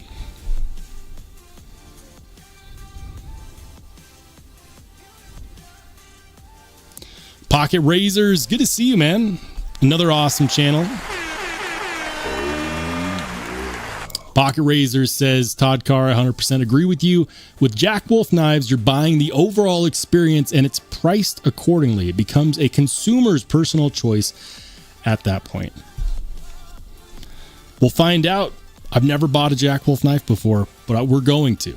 Pocket Razors, good to see you, man. Another awesome channel. Pocket Razors says, Todd Carr, I 100% agree with you. With Jack Wolf knives, you're buying the overall experience and it's priced accordingly. It becomes a consumer's personal choice at that point. We'll find out. I've never bought a Jack Wolf knife before, but we're going to.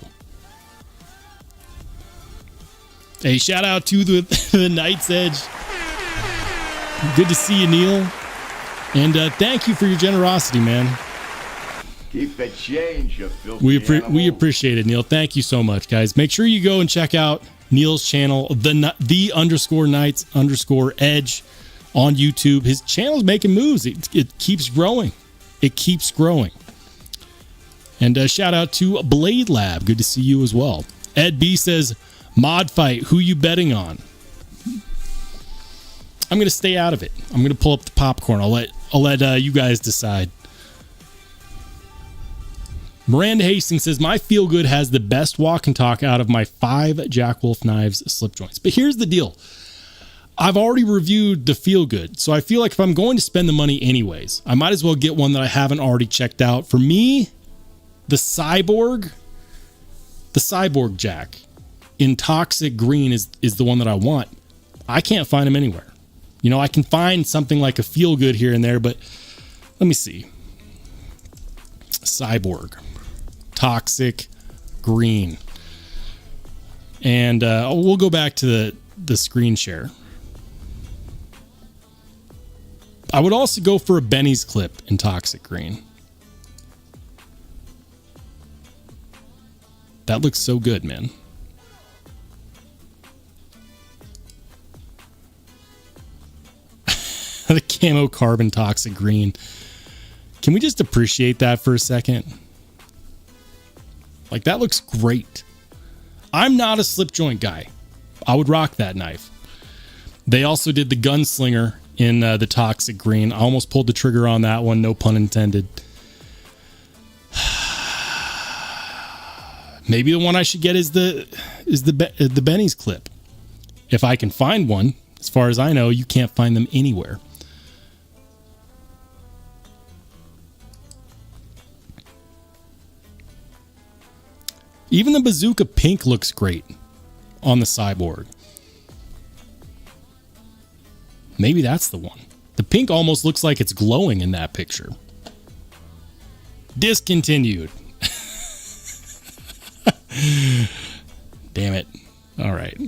Hey, shout out to the Knight's Edge. Good to see you, Neil. And thank you for your generosity, man. Keep the change, you filthy animal. We appreciate it, Neil. Thank you so much, guys. Make sure you go and check out Neil's channel, the underscore Knights underscore Edge on YouTube. His channel's making moves. It keeps growing. It keeps growing. And shout out to Blade Lab. Good to see you as well. Ed B says, mod fight, who you betting on? I'm going to stay out of it. I'm going to pull up the popcorn. I'll let you guys decide. Miranda Hastings says, my Feel Good has the best walk and talk out of my 5 Jack Wolf knives slip joints. But here's the deal. I've already reviewed the Feel Good, so I feel like if I'm going to spend the money anyways, I might as well get one that I haven't already checked out. For me, the Cyborg Jack in Toxic Green is the one that I want. I can't find them anywhere. You know, I can find something like a Feel Good here and there, but let me see. Cyborg. Toxic Green. And we'll go back to the screen share. I would also go for a Benny's clip in Toxic Green. That looks so good, man. The camo carbon Toxic Green. Can we just appreciate that for a second? Like, that looks great. I'm not a slip joint guy. I would rock that knife. They also did the Gunslinger in the Toxic Green. I almost pulled the trigger on that one, no pun intended. Maybe the one I should get is the Benny's clip. If I can find one. As far as I know, you can't find them anywhere. Even the Bazooka Pink looks great on the Cyborg. Maybe that's the one. The pink almost looks like it's glowing in that picture. Discontinued. Damn it. All right.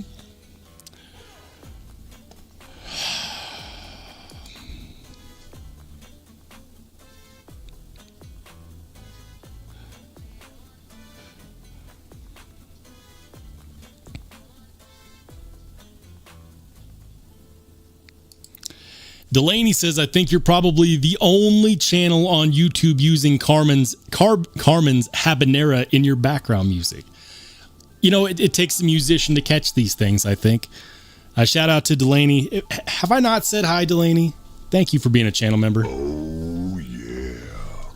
Delaney says, I think you're probably the only channel on YouTube using Carmen's habanera in your background music. You know, it takes a musician to catch these things, I think. Shout out to Delaney. Have I not said hi, Delaney? Thank you for being a channel member. Oh, yeah.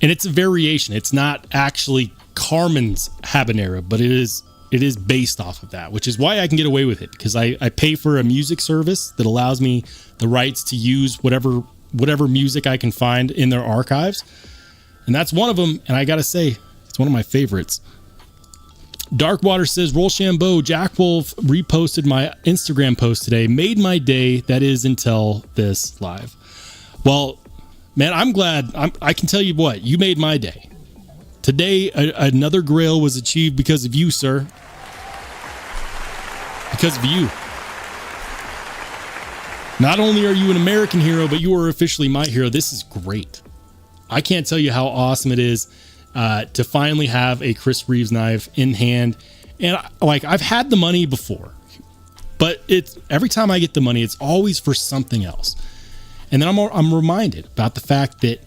And it's a variation. It's not actually Carmen's habanera, but it is based off of that, which is why I can get away with it, because I pay for a music service that allows me the rights to use whatever music I can find in their archives. And that's one of them. And I got to say, it's one of my favorites. Darkwater says, Rollshambo, Jack Wolf reposted my Instagram post today. Made my day. That is until this live. Well, man, I'm glad. I can tell you what, you made my day. Today, another grail was achieved because of you, sir. Because of you. Not only are you an American hero, but you are officially my hero. This is great. I can't tell you how awesome it is to finally have a Chris Reeves knife in hand. And I've had the money before, but it's every time I get the money, it's always for something else. And then I'm reminded about the fact that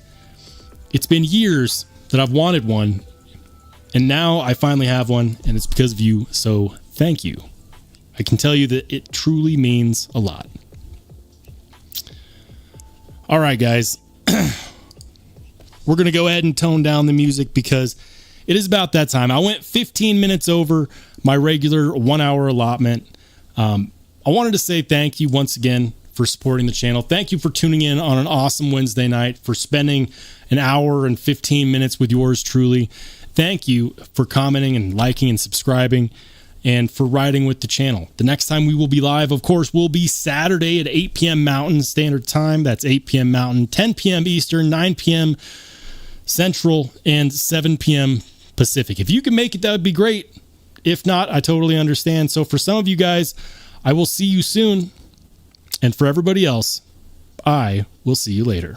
it's been years that I've wanted one, and now I finally have one, and it's because of you. So thank you. I can tell you that it truly means a lot. All right, guys. We're going to go ahead and tone down the music because it is about that time. I went 15 minutes over my regular 1 hour allotment. I wanted to say thank you once again for supporting the channel. Thank you for tuning in on an awesome Wednesday night, for spending an hour and 15 minutes with yours truly. Thank you for commenting and liking and subscribing, and for riding with the channel. The next time we will be live, of course, will be Saturday at 8 p.m. Mountain Standard Time. That's 8 p.m. Mountain, 10 p.m. Eastern, 9 p.m. Central, and 7 p.m. Pacific. If you can make it, that would be great. If not, I totally understand. So for some of you guys, I will see you soon. And for everybody else, I will see you later.